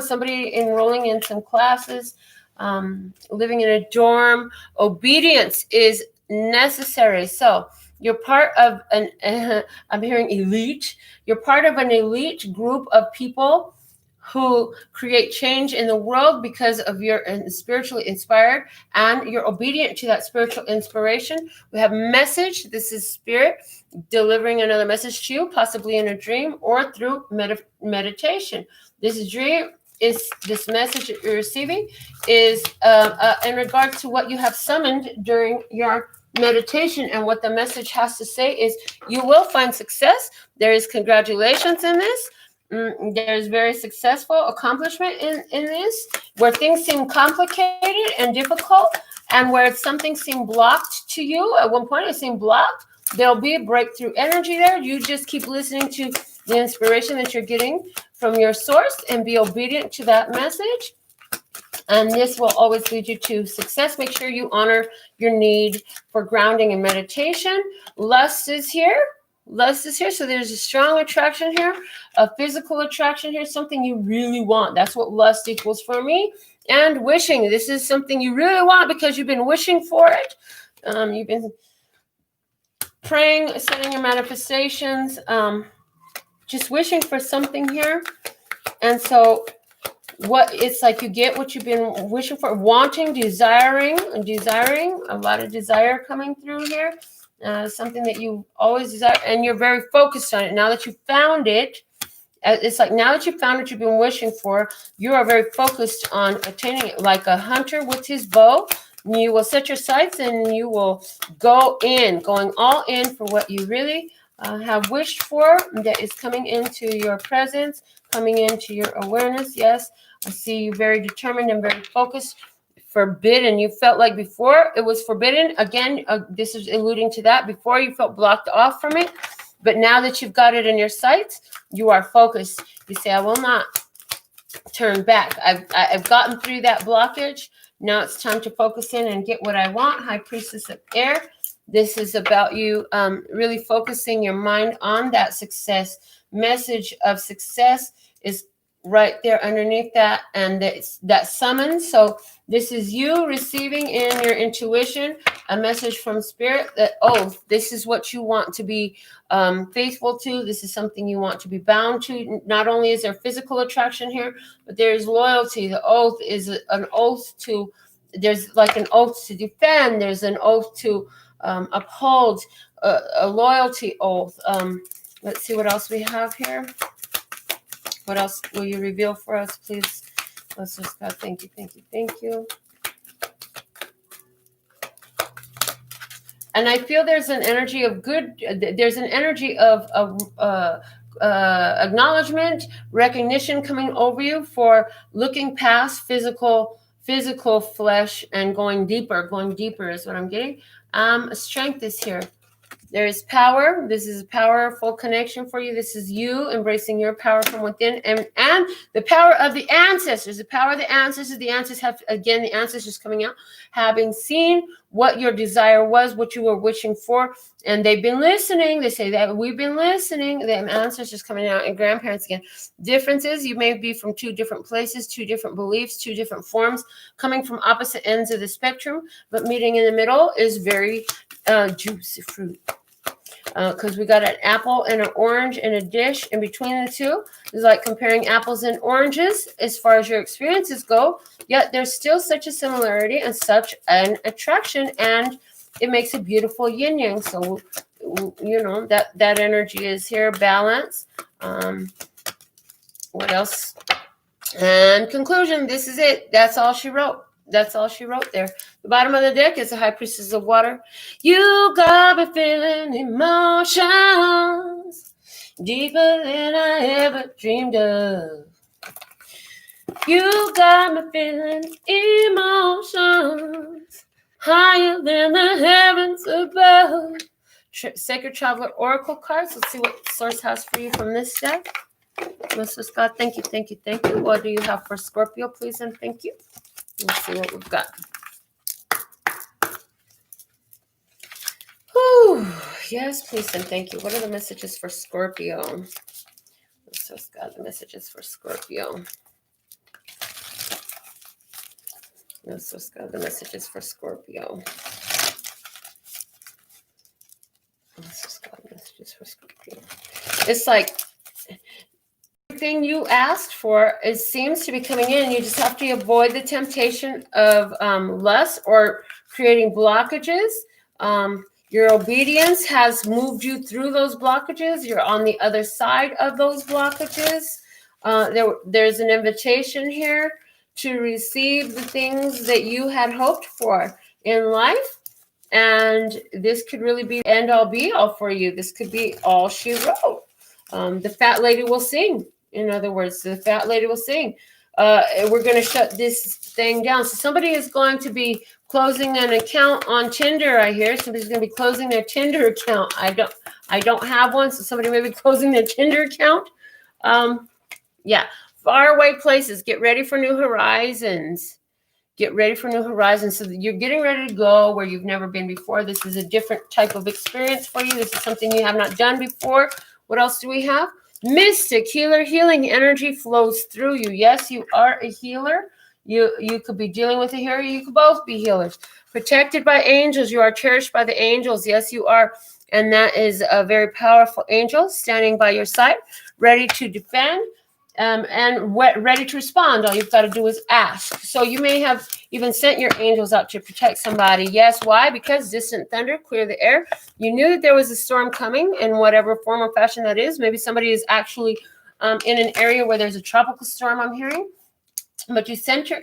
Speaker 1: somebody enrolling in some classes, living in a dorm. Obedience is necessary. So you're part of an, I'm hearing elite. You're part of an elite group of people who create change in the world because of your spiritually inspired, and you're obedient to that spiritual inspiration. We have message. This is spirit delivering another message to you, possibly in a dream or through meditation. This dream is, this message that you're receiving is in regards to what you have summoned during your meditation. And what the message has to say is you will find success. There is congratulations in this. There's very successful accomplishment in this, where things seem complicated and difficult, and where something seemed blocked to you. At one point it seemed blocked. There'll be a breakthrough energy there. You just keep listening to the inspiration that you're getting from your source and be obedient to that message. And this will always lead you to success. Make sure you honor your need for grounding and meditation. Lust is here. Lust is here. So there's a strong attraction here, a physical attraction here, something you really want. That's what lust equals for me. And wishing. This is something you really want because you've been wishing for it. You've been praying, setting your manifestations, just wishing for something here. And so what it's like, you get what you've been wishing for, wanting, desiring, a lot of desire coming through here. Something that you always desire, and you're very focused on it. Now that you found it, it's like now that you found what you've been wishing for, you are very focused on attaining it, like a hunter with his bow. You will set your sights and you will going all in for what you really have wished for, that is coming into your presence, coming into your awareness. Yes, I see you very determined and very focused. Forbidden. You felt like before it was forbidden. Again, this is alluding to that. Before you felt blocked off from it, but now that you've got it in your sights, you are focused. You say, I will not turn back. I've gotten through that blockage. Now it's time to focus in and get what I want. High Priestess of Air. This is about you really focusing your mind on that success. Message of success is right there underneath that, and that summons. So this is you receiving in your intuition a message from spirit that, oh, this is what you want to be faithful to. This is something you want to be bound to. Not only is there physical attraction here, but there is loyalty. The oath is an oath to, there's like an oath to defend. There's an oath to uphold, a loyalty oath. Let's see what else we have here. What else will you reveal for us, please? Let's just go. Thank you, thank you, thank you. And I feel there's an energy of good. There's an energy of acknowledgement, recognition coming over you for looking past physical flesh and going deeper. Going deeper is what I'm getting. Strength is here. There is power. This is a powerful connection for you. This is you embracing your power from within, and the power of the ancestors. The power of the ancestors. The ancestors have, again, the ancestors coming out, having seen what your desire was, what you were wishing for, and they've been listening. They say that we've been listening. The ancestors coming out, and grandparents again. Differences. You may be from two different places, two different beliefs, two different forms, coming from opposite ends of the spectrum, but meeting in the middle is very juicy fruit. Because we got an apple and an orange in a dish in between the two. It's like comparing apples and oranges as far as your experiences go. Yet there's still such a similarity and such an attraction, and it makes a beautiful yin yang. So, you know, that energy is here. Balance. What else? And conclusion. This is it. That's all she wrote. That's all she wrote there. The bottom of the deck is the High Priestess of Water. You got me feeling emotions deeper than I ever dreamed of. You got me feeling emotions higher than the heavens above. Sacred Traveler Oracle cards. Let's see what Source has for you from this deck. Mr. Scott, thank you, thank you, thank you. What do you have for Scorpio, please, and thank you. Let's see what we've got. Whew. Yes, please, and thank you. What are the messages for Scorpio? Let's just got the messages for Scorpio. Let's just got the messages for Scorpio. messages for Scorpio. It's like everything you asked for, it seems to be coming in. You just have to avoid the temptation of lust or creating blockages. Your obedience has moved you through those blockages. You're on the other side of those blockages. There's an invitation here to receive the things that you had hoped for in life. And this could really be end all be all for you. This could be all she wrote. The fat lady will sing. In other words, the fat lady will sing. We're going to shut this thing down. So somebody is going to be closing an account on Tinder. I hear somebody's going to be closing their Tinder account. I don't have one, so somebody may be closing their Tinder account. Yeah, faraway places. Get ready for new horizons. Get ready for new horizons. So that you're getting ready to go where you've never been before. This is a different type of experience for you. This is something you have not done before. What else do we have? Mystic healer, healing energy flows through you. Yes, you are a healer. You could be dealing with a healer. You could both be healers. Protected by angels. You are cherished by the angels. Yes, you are. And that is a very powerful angel standing by your side, ready to defend and ready to respond. All you've got to do is ask. So you may have even sent your angels out to protect somebody. Yes, why? Because distant thunder, clear the air. You knew that there was a storm coming in whatever form or fashion that is. Maybe somebody is actually in an area where there's a tropical storm, I'm hearing. But you sent your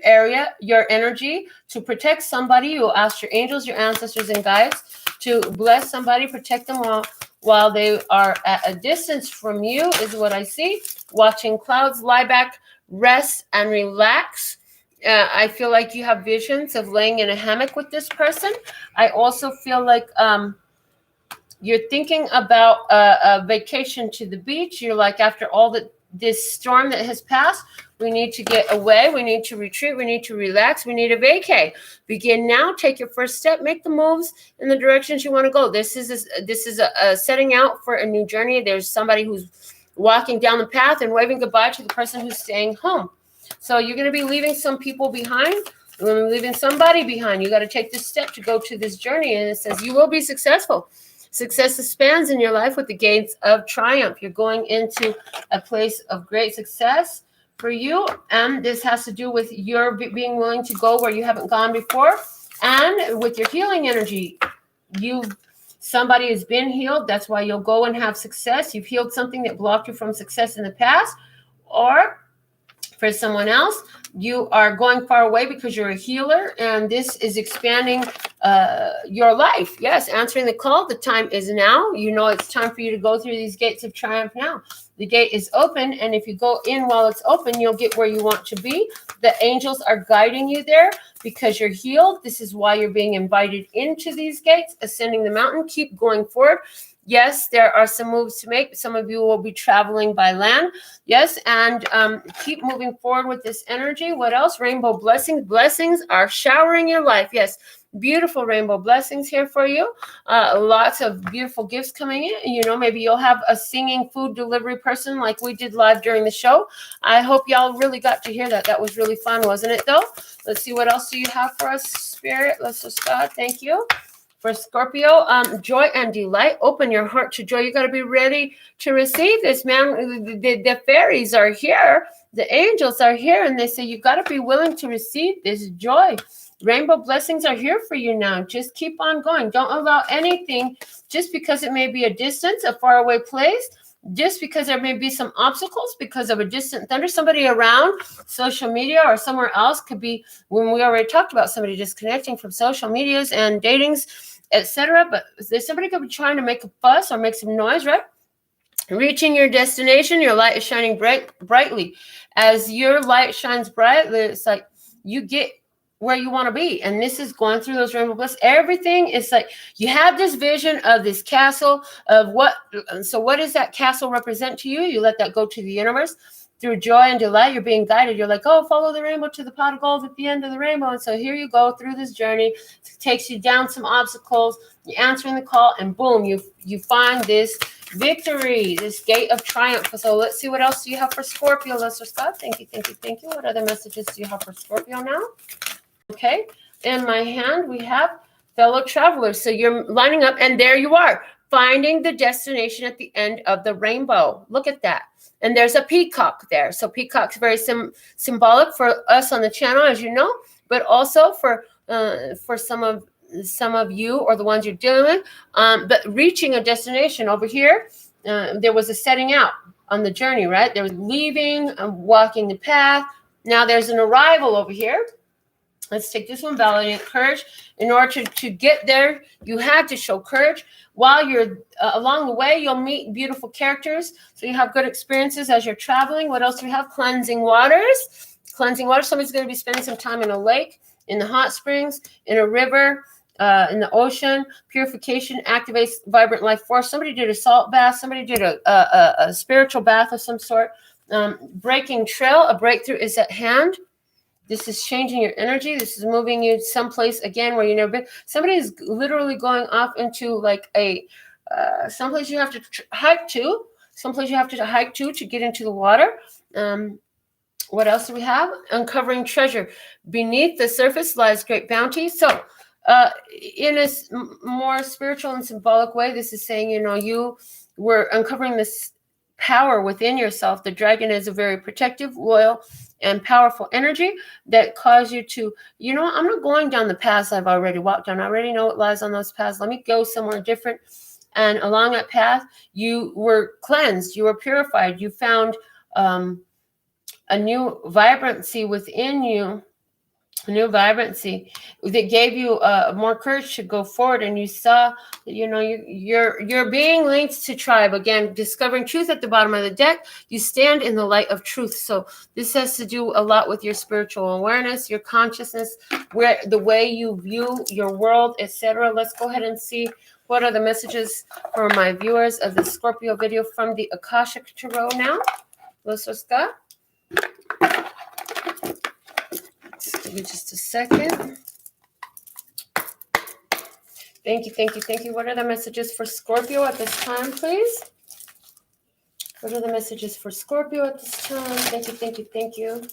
Speaker 1: energy to protect somebody. You asked your angels, your ancestors, and guides to bless somebody, protect them while they are at a distance from you, is what I see. Watching clouds, lie back, rest, and relax. I feel like you have visions of laying in a hammock with this person. I also feel like you're thinking about a vacation to the beach. You're like, after all this storm that has passed, we need to get away. We need to retreat. We need to relax. We need a vacay. Begin now. Take your first step. Make the moves in the directions you want to go. This is a setting out for a new journey. There's somebody who's walking down the path and waving goodbye to the person who's staying home. So you're going to be leaving some people behind. You're going to be leaving somebody behind. You got to take this step to go to this journey. And it says you will be successful. Success expands in your life with the gates of triumph. You're going into a place of great success for you. And this has to do with your being willing to go where you haven't gone before. And with your healing energy, somebody has been healed. That's why you'll go and have success. You've healed something that blocked you from success in the past. Or for someone else, you are going far away because you're a healer, and this is expanding your life. Yes, answering the call. The time is now. You know it's time for you to go through these gates of triumph now. The gate is open, and if you go in while it's open, you'll get where you want to be. The angels are guiding you there because you're healed. This is why you're being invited into these gates, ascending the mountain. Keep going forward. Yes, there are some moves to make. Some of you will be traveling by land. Yes, and keep moving forward with this energy. What else? Rainbow blessings. Blessings are showering your life. Yes, beautiful rainbow blessings here for you. Lots of beautiful gifts coming in. You know, maybe you'll have a singing food delivery person like we did live during the show. I hope y'all really got to hear that. That was really fun, wasn't it, though? Let's see, what else do you have for us, Spirit? Let's just start. Thank you. For Scorpio, joy and delight. Open your heart to joy. You got to be ready to receive this, man. The fairies are here. The angels are here. And they say you got to be willing to receive this joy. Rainbow blessings are here for you now. Just keep on going. Don't allow anything, just because it may be a distance, a faraway place, just because there may be some obstacles because of a distant thunder, somebody around social media or somewhere else. Could be, when we already talked about somebody disconnecting from social medias and datings, etc. But somebody could be trying to make a fuss or make some noise, right? Reaching your destination, your light is shining brightly. As your light shines brightly, it's like you get where you want to be. And this is going through those rainbow blessings. Everything is like you have this vision of this castle of what. So what does that castle represent to you? You let that go to the universe. Through joy and delight, you're being guided. You're like, oh, follow the rainbow to the pot of gold at the end of the rainbow. And so here you go through this journey. It takes you down some obstacles. You're answering the call, and boom, you find this victory, this gate of triumph. So let's see, what else do you have for Scorpio, Lester Scott? Thank you. What other messages do you have for Scorpio now? Okay, in my hand, we have fellow travelers. So you're lining up, and there you are. finding the destination at the end of the rainbow. Look at that. And there's a peacock there. So peacock's very symbolic for us on the channel, as you know, but also for some of you or the ones you're dealing with. But reaching a destination over here, there was a setting out on the journey, right? There was leaving, walking the path. Now there's an arrival over here. Let's take this one, validate courage. In order to get there, you had to show courage. While you're along the way, you'll meet beautiful characters. So you have good experiences as you're traveling. What else do we have? Cleansing waters. Cleansing water. Somebody's going to be spending some time in a lake, in the hot springs, in a river, in the ocean. Purification activates vibrant life force. Somebody did a salt bath. Somebody did a spiritual bath of some sort. Breaking trail. A breakthrough is at hand. This is changing your energy. This is moving you someplace again where you've never been. Somebody is literally going off into like a someplace you have to hike to. Someplace you have to hike to get into the water. What else do we have? Uncovering treasure. Beneath the surface lies great bounty. So in a more spiritual and symbolic way, this is saying, you were uncovering this power within yourself. The dragon is a very protective, loyal, and powerful energy that cause you to, I'm not going down the paths I've already walked down. I already know what lies on those paths. Let me go somewhere different. And along that path, you were cleansed. You were purified. You found a new vibrancy within you, a new vibrancy that gave you more courage to go forward. And you saw that, you're being linked to tribe. Again, discovering truth at the bottom of the deck. You stand in the light of truth. So this has to do a lot with your spiritual awareness, your consciousness, where the way you view your world, etc. Let's go ahead and see what are the messages for my viewers of the Scorpio video from the Akashic Tarot now. Let's go. Give me just a second. Thank you. What are the messages for Scorpio at this time, please? What are the messages for Scorpio at this time? Thank you.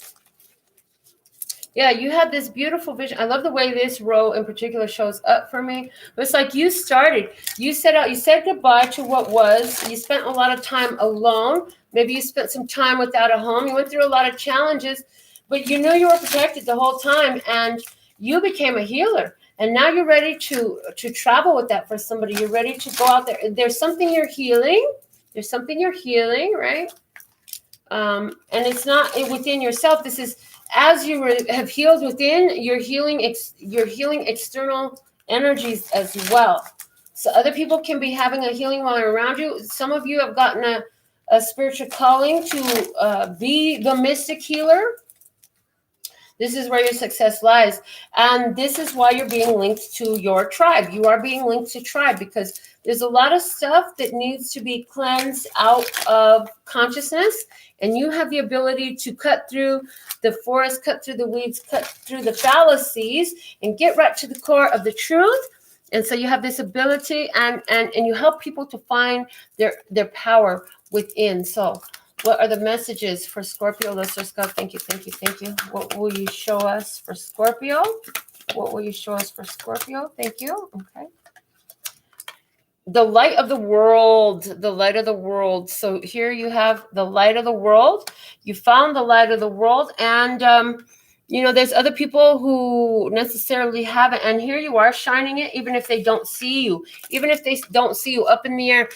Speaker 1: Yeah, you had this beautiful vision. I love the way this row in particular shows up for me. It's like you started. You set out. You said goodbye to what was. You spent a lot of time alone. Maybe you spent some time without a home. You went through a lot of challenges. But you knew you were protected the whole time, and you became a healer. And now you're ready to travel with that for somebody. You're ready to go out there. There's something you're healing. Right? And it's not within yourself. This is as you have healed within. You're healing external energies as well. So other people can be having a healing while you're around you. Some of you have gotten a spiritual calling to be the mystic healer. This is where your success lies. And this is why you're being linked to your tribe. You are being linked to tribe because there's a lot of stuff that needs to be cleansed out of consciousness. And you have the ability to cut through the forest, cut through the weeds, cut through the fallacies, and get right to the core of the truth. And so you have this ability and you help people to find their power within. So what are the messages for Scorpio? Let's just go. Thank you. What will you show us for Scorpio? Thank you. Okay. The light of the world. So here you have the light of the world. You found the light of the world. And, there's other people who necessarily haven't. And here you are shining it, even if they don't see you. Even if they don't see you up in the air.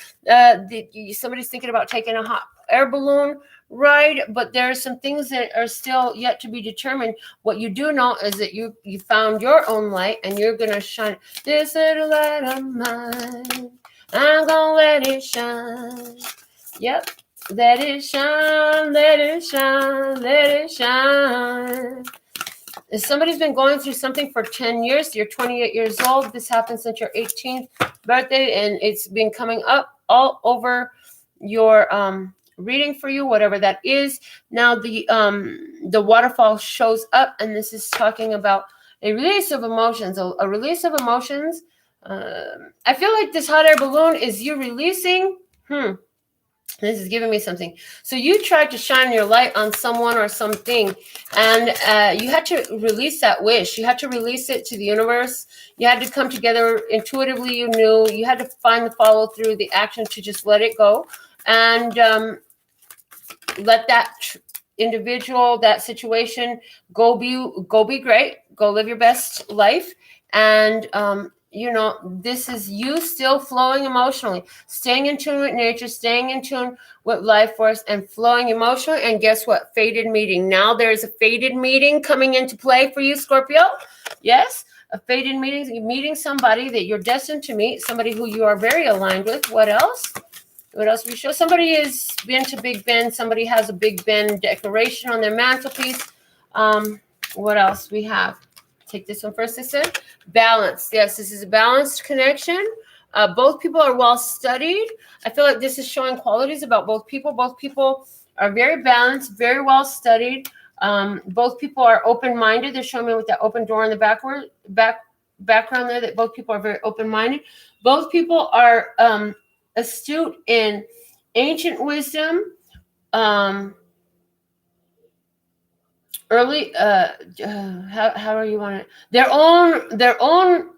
Speaker 1: Somebody's thinking about taking a hot air balloon ride, but there are some things that are still yet to be determined. What you do know is that you found your own light, and you're gonna shine this little light of mine. I'm gonna let it shine. Yep, let it shine. If somebody's been going through something for 10 years, you're 28 years old. This happened since your 18th birthday, and it's been coming up all over your reading for you, whatever that is. Now the waterfall shows up, and this is talking about a release of emotions. A release of emotions. I feel like this hot air balloon is you releasing This is giving me something. So you tried to shine your light on someone or something, and you had to release that wish. You had to release it to the universe. You had to come together intuitively. You knew you had to find the follow through, the action to just let it go, and let that individual, that situation, go be great. Go live your best life, and you know, this is you still flowing emotionally, staying in tune with nature, staying in tune with life force, and flowing emotionally. And guess what? Fated meeting. Now there's a fated meeting coming into play for you, Scorpio. Yes, a fated meeting. You're meeting somebody that you're destined to meet, somebody who you are very aligned with. What else? What else we show? Somebody has been to Big Ben. Somebody has a Big Ben decoration on their mantelpiece. What else we have? Take this one first. I said balance. Yes, this is a balanced connection. Both people are well studied. I feel like this is showing qualities about both people. Both people are very balanced, very well studied. Both people are open-minded. They're showing me with that open door in the background there that both people are very open-minded. Both people are astute in ancient wisdom. Early how do you want it, their own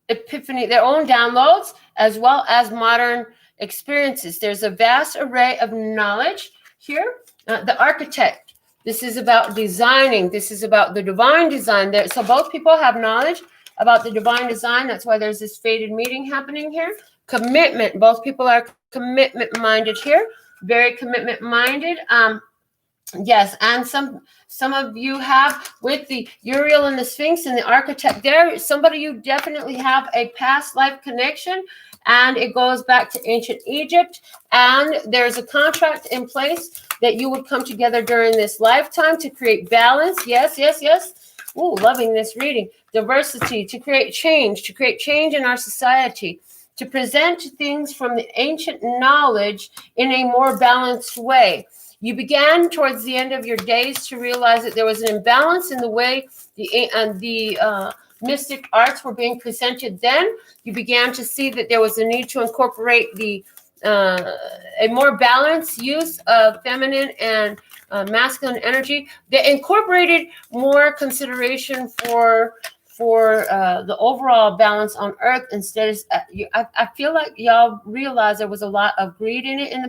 Speaker 1: epiphany, their own downloads, as well as modern experiences. There's a vast array of knowledge here. The architect, this is about designing, this is about the divine design there. So both people have knowledge about the divine design. That's why there's this fated meeting happening here. Commitment, both people are commitment minded here, very commitment minded. Yes, and some of you have with the Uriel and the Sphinx and the architect there, somebody you definitely have a past life connection, and it goes back to ancient Egypt, and there's a contract in place that you would come together during this lifetime to create balance. Yes, yes, yes. Ooh, loving this reading. Diversity, to create change in our society, to present things from the ancient knowledge in a more balanced way. You began towards the end of your days to realize that there was an imbalance in the way the mystic arts were being presented. Then you began to see that there was a need to incorporate a more balanced use of feminine and masculine energy. They incorporated more consideration for the overall balance on Earth instead of, I feel like y'all realize there was a lot of greed in it in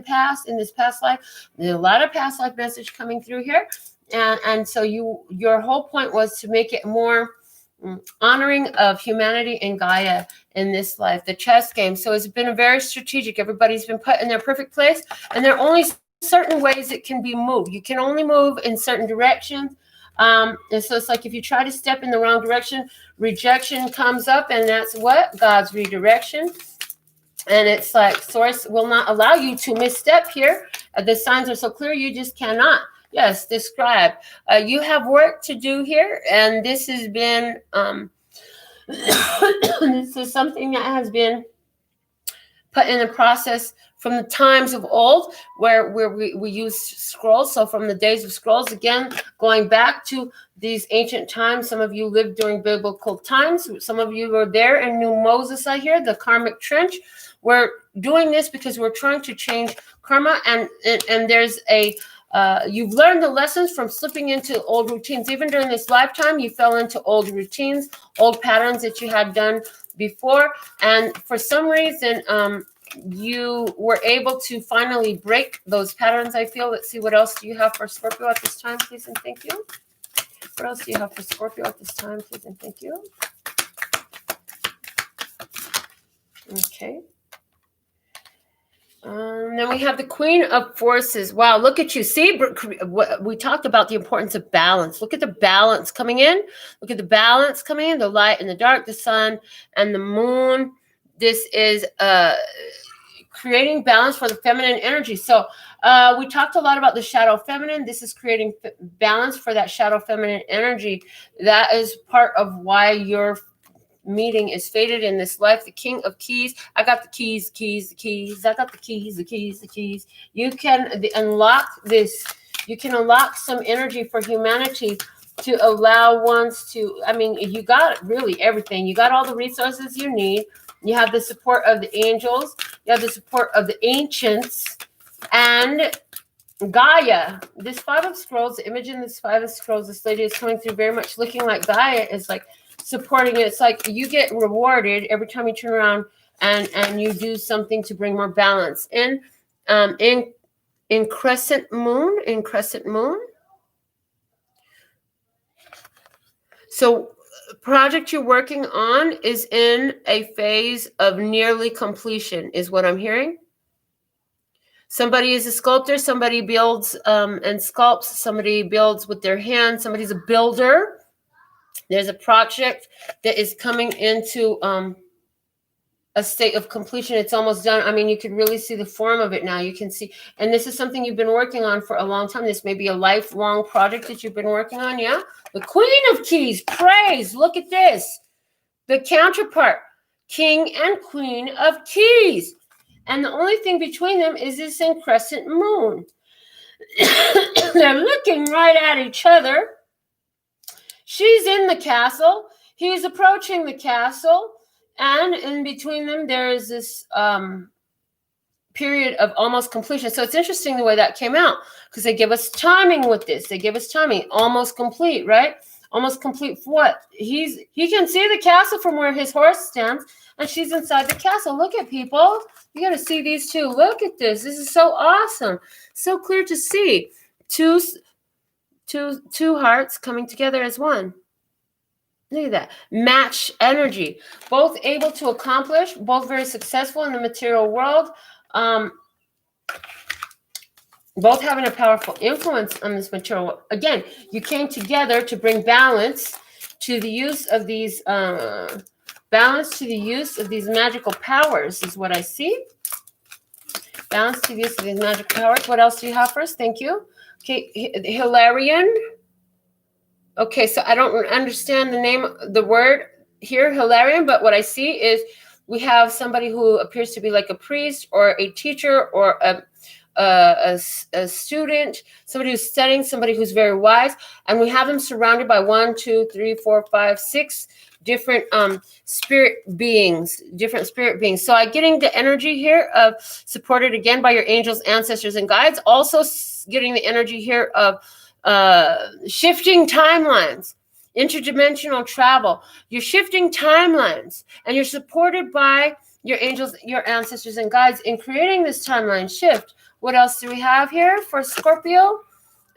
Speaker 1: this past life. There's a lot of past life message coming through here. And so your whole point was to make it more honoring of humanity and Gaia in this life, the chess game. So it's been a very strategic. Everybody's been put in their perfect place, and there are only certain ways it can be moved. You can only move in certain directions. And so it's like if you try to step in the wrong direction, rejection comes up, and that's what? God's redirection. And it's like source will not allow you to misstep here. The signs are so clear, you just cannot. Yes, describe. You have work to do here, and this has been this is something that has been put in the process from the times of old, where we use scrolls. So from the days of scrolls, again, going back to these ancient times. Some of you lived during biblical times. Some of you were there and knew Moses, I hear, the karmic trench. We're doing this because we're trying to change karma. And there's you've learned the lessons from slipping into old routines. Even during this lifetime, you fell into old routines, old patterns that you had done before. And for some reason, you were able to finally break those patterns, I feel. Let's see, what else do you have for Scorpio at this time, please and thank you? What else do you have for Scorpio at this time, please and thank you? Okay. Then we have the Queen of Forces. Wow, look at you. See, we talked about the importance of balance. Look at the balance coming in. Look at the balance coming in, the light and the dark, the sun and the moon. This is creating balance for the feminine energy. So we talked a lot about the shadow feminine. This is creating balance for that shadow feminine energy. That is part of why your meeting is fated in this life. The King of Keys. I got the keys. I got the keys. You can unlock this. You can unlock some energy for humanity to allow ones to, I mean, you got really everything. You got all the resources you need. You have the support of the angels. You have the support of the ancients. And Gaia, this Five of Scrolls, the image in this Five of Scrolls, this lady is coming through very much looking like Gaia is like supporting it. It's like you get rewarded every time you turn around and you do something to bring more balance. In crescent moon, So project you're working on is in a phase of nearly completion, is what I'm hearing. Somebody is a sculptor, somebody builds and sculpts, somebody builds with their hands, somebody's a builder. There's a project that is coming into a state of completion. It's almost done. I mean, you can really see the form of it now. You can see, and this is something you've been working on for a long time. This may be a lifelong project that you've been working on, yeah? The Queen of Keys, praise, look at this. The counterpart, King and Queen of Keys. And the only thing between them is this in crescent moon. They're looking right at each other. She's in the castle. He's approaching the castle. And in between them, there is this period of almost completion. So it's interesting the way that came out because they give us timing with this. They give us timing. Almost complete, right? Almost complete for what? He can see the castle from where his horse stands, and she's inside the castle. Look at people. You got to see these two. Look at this. This is so awesome. So clear to see. Two hearts coming together as one. Look at that. Match energy. Both able to accomplish, both very successful in the material world. Both having a powerful influence on this material world. Again, you came together to bring balance to the use of these magical powers is what I see. Balance to the use of these magical powers. What else do you have for us? Thank you. Okay, Hilarion. Okay, so I don't understand the word here, Hilarion, but what I see is we have somebody who appears to be like a priest or a teacher or a student, somebody who's studying, somebody who's very wise, and we have them surrounded by 1, 2, 3, 4, 5, 6 different spirit beings. So I'm getting the energy here of supported again by your angels, ancestors, and guides. Also getting the energy here of shifting timelines, interdimensional travel. You're shifting timelines, and you're supported by your angels, your ancestors, and guides in creating this timeline shift. What else do we have here for Scorpio?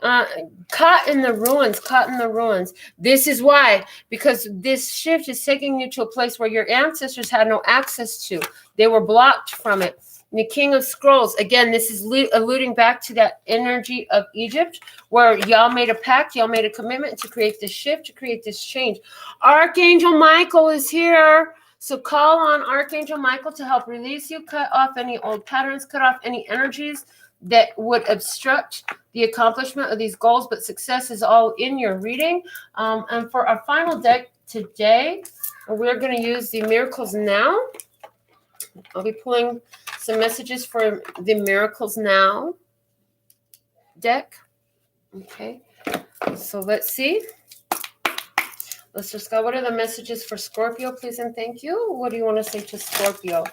Speaker 1: Caught in the ruins. This is why, because this shift is taking you to a place where your ancestors had no access to. They were blocked from it. The King of Scrolls, again, this is alluding back to that energy of Egypt, where y'all made a pact, y'all made a commitment to create this shift, to create this change. Archangel Michael is here. So call on Archangel Michael to help release you, cut off any old patterns, cut off any energies that would obstruct the accomplishment of these goals, but success is all in your reading. And for our final deck today, we're going to use the Miracles Now. I'll be pulling some messages for the Miracles Now deck. Okay, so let's see. Let's just go. What are the messages for Scorpio, please and thank you? What do you want to say to Scorpio?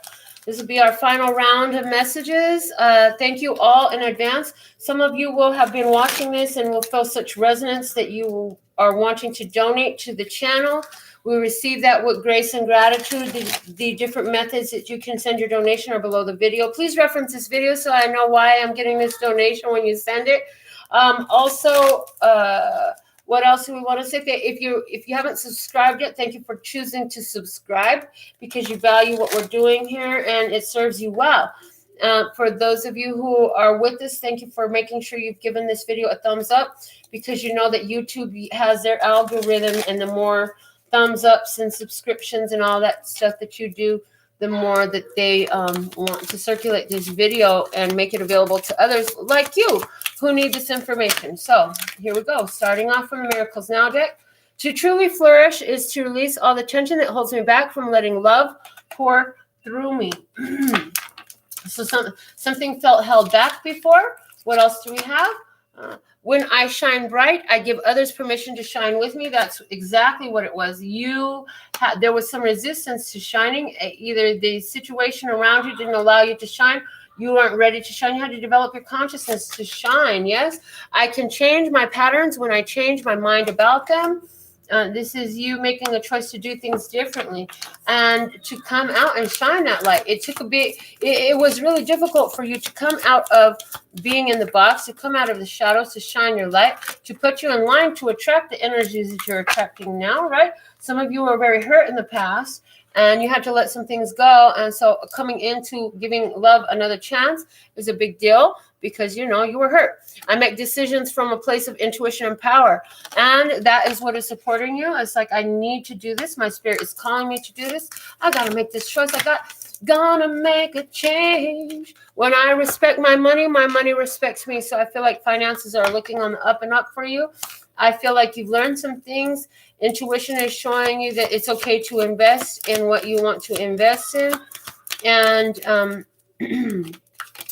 Speaker 1: This will be our final round of messages. Thank you all in advance. Some of you will have been watching this and will feel such resonance that you are wanting to donate to the channel. We receive that with grace and gratitude. The different methods that you can send your donation are below the video. Please reference this video so I know why I'm getting this donation when you send it. What else do we want to say? If you haven't subscribed yet, thank you for choosing to subscribe because you value what we're doing here and it serves you well. For those of you who are with us, thank you for making sure you've given this video a thumbs up because you know that YouTube has their algorithm, and the more thumbs ups and subscriptions and all that stuff that you do, the more that they want to circulate this video and make it available to others like you who need this information. So here we go. Starting off from the Miracles Now deck. To truly flourish is to release all the tension that holds me back from letting love pour through me. So something felt held back before. What else do we have? When I shine bright, I give others permission to shine with me. That's exactly what it was. There was some resistance to shining. Either the situation around you didn't allow you to shine. You aren't ready to shine. You had to develop your consciousness to shine. Yes, I can change my patterns when I change my mind about them. This is you making a choice to do things differently and to come out and shine that light. It took a bit, it was really difficult for you to come out of being in the box, to come out of the shadows, to shine your light, to put you in line to attract the energies that you're attracting now, right? Some of you were very hurt in the past and you had to let some things go. And so coming into giving love another chance is a big deal because, you know, you were hurt. I make decisions from a place of intuition and power. And that is what is supporting you. It's like, I need to do this. My spirit is calling me to do this. I got to make this choice. Gonna make a change. When I respect my money respects me. So I feel like finances are looking on the up and up for you. I feel like you've learned some things. Intuition is showing you that it's okay to invest in what you want to invest in. And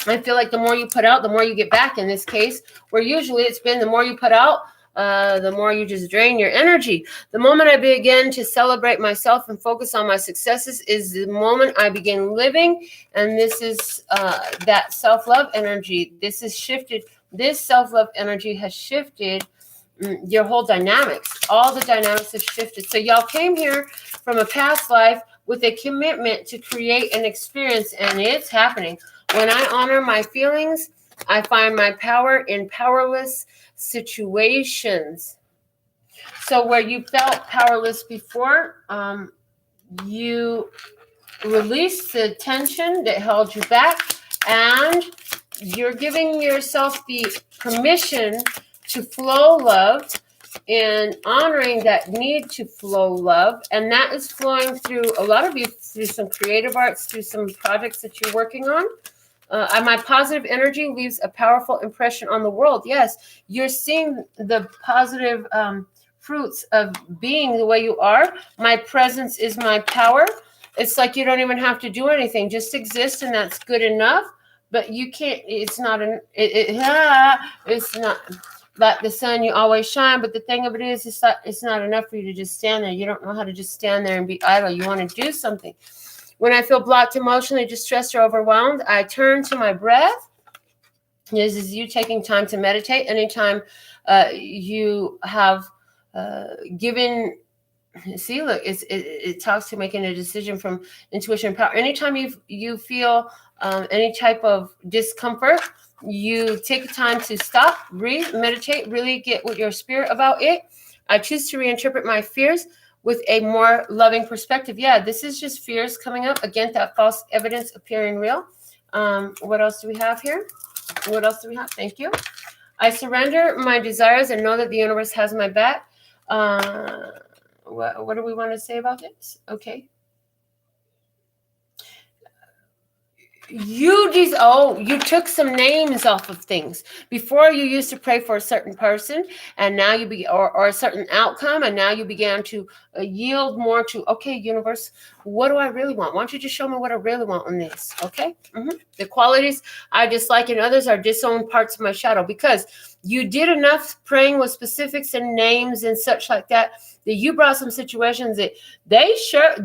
Speaker 1: I feel like the more you put out, the more you get back in this case, where usually it's been the more you put out, the more you just drain your energy. The moment I begin to celebrate myself and focus on my successes is the moment I begin living. And this is that self-love energy. This is shifted. This self-love energy has shifted your whole dynamics. All the dynamics have shifted. So y'all came here from a past life with a commitment to create an experience, and it's happening. When I honor my feelings, I find my power in powerless situations. So where you felt powerless before, you release the tension that held you back, and you're giving yourself the permission to flow love and honoring that need to flow love. And that is flowing through a lot of you, through some creative arts, through some projects that you're working on. My positive energy leaves a powerful impression on the world. Yes, you're seeing the positive fruits of being the way you are. My presence is my power. It's like you don't even have to do anything. Just exist, and that's good enough. But you can't, it's not, it's not like the sun, you always shine. But the thing of it is, it's not enough for you to just stand there. You don't know how to just stand there and be idle. You want to do something. When I feel blocked, emotionally distressed, or overwhelmed, I turn to my breath. This is you taking time to meditate. Anytime you have given, see, look, it talks to making a decision from intuition and power. Anytime you feel any type of discomfort, you take time to stop, breathe, meditate, really get with your spirit about it. I choose to reinterpret my fears with a more loving perspective. Yeah, this is just fears coming up. Again, that false evidence appearing real. What else do we have here? What else do we have? Thank you. I surrender my desires and know that the universe has my back. What do we want to say about this? Okay. You took some names off of things. Before, you used to pray for a certain person, and now or a certain outcome, and now you began to yield more to, okay, universe, what do I really want? Why don't you just show me what I really want on this? Okay. The qualities I dislike in others are disowned parts of my shadow, because you did enough praying with specifics and names and such like that you brought some situations that they sure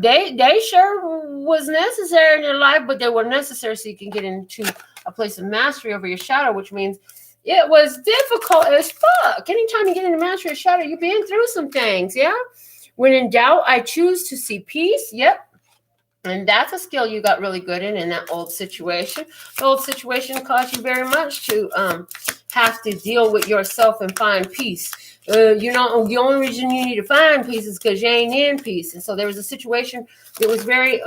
Speaker 1: was necessary in your life, but they were necessary so you can get into a place of mastery over your shadow, which means it was difficult as fuck. Anytime you get into mastery of shadow, you've been through some things, yeah? When in doubt, I choose to see peace. Yep. And that's a skill you got really good in that old situation. The old situation caused you very much to have to deal with yourself and find peace. The only reason you need to find peace is because you ain't in peace. And so there was a situation that was very,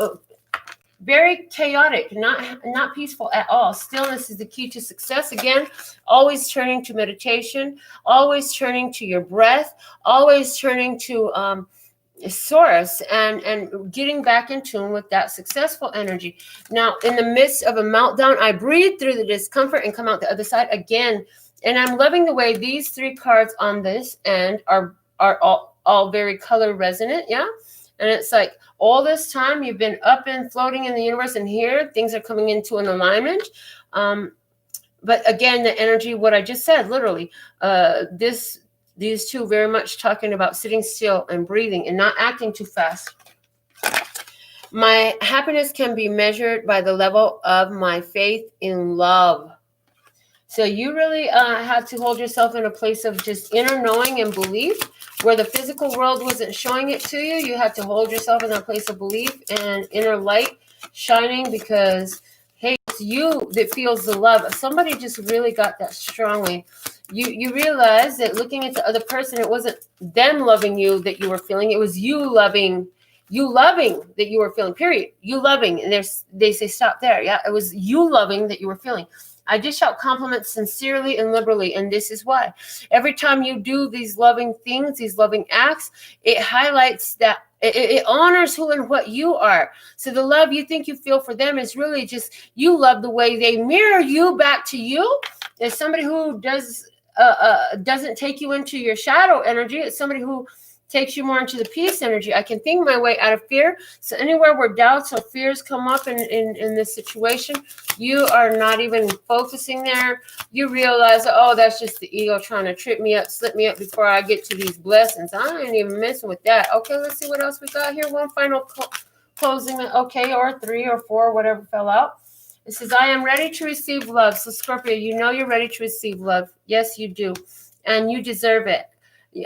Speaker 1: very chaotic, not peaceful at all. Stillness is the key to success. Again, always turning to meditation, always turning to your breath, always turning to source and getting back in tune with that successful energy. Now, in the midst of a meltdown, I breathe through the discomfort and come out the other side again. And I'm loving the way these 3 cards on this end are all very color resonant. Yeah. And it's like all this time you've been up and floating in the universe, and here things are coming into an alignment. But again, the energy, what I just said, literally, these 2 very much talking about sitting still and breathing and not acting too fast. My happiness can be measured by the level of my faith in love. So you really had to hold yourself in a place of just inner knowing and belief, where the physical world wasn't showing it to you. You had to hold yourself in that place of belief and inner light shining, because hey, it's you that feels the love. Somebody just really got that strongly. You realize that looking at the other person, it wasn't them loving you that you were feeling. It was you loving that you were feeling, period. You loving. And they say stop there. Yeah, it was you loving that you were feeling. I dish out compliments sincerely and liberally, and this is why. Every time you do these loving things, these loving acts, it highlights that it honors who and what you are. So the love you think you feel for them is really just you love the way they mirror you back to you. As somebody who doesn't take you into your shadow energy, it's somebody who takes you more into the peace energy. I can think my way out of fear. So anywhere where doubts or fears come up in this situation, you are not even focusing there. You realize, oh, that's just the ego trying to trip me up, slip me up before I get to these blessings. I ain't even messing with that. Okay, let's see what else we got here. One final closing, okay, or 3 or 4, whatever fell out. It says, I am ready to receive love. So Scorpio, you know you're ready to receive love. Yes, you do. And you deserve it.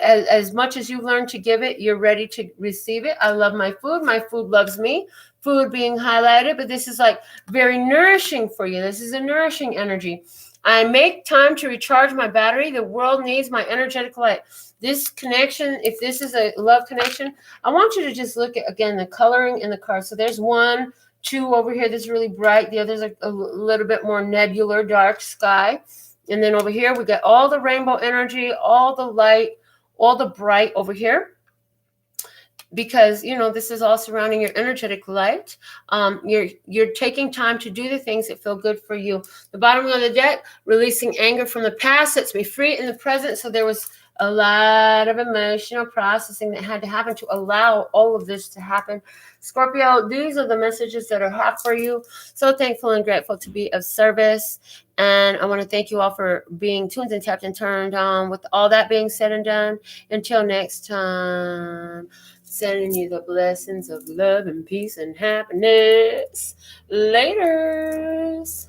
Speaker 1: As much as you learn to give it, you're ready to receive it. I love my food. My food loves me. Food being highlighted, but this is like very nourishing for you. This is a nourishing energy. I make time to recharge my battery. The world needs my energetic light. This connection, if this is a love connection, I want you to just look at, again, the coloring in the card. So there's 1, 2 over here that's really bright. The other's a little bit more nebular, dark sky. And then over here, we got all the rainbow energy, all the light, all the bright over here, because this is all surrounding your energetic light. You're taking time to do the things that feel good for you. The bottom of the deck, releasing anger from the past, sets me free in the present. So there was a lot of emotional processing that had to happen to allow all of this to happen. Scorpio, these are the messages that I have for you. So thankful and grateful to be of service. And I want to thank you all for being tuned and tapped and turned on. With all that being said and done, until next time, sending you the blessings of love and peace and happiness. Laters.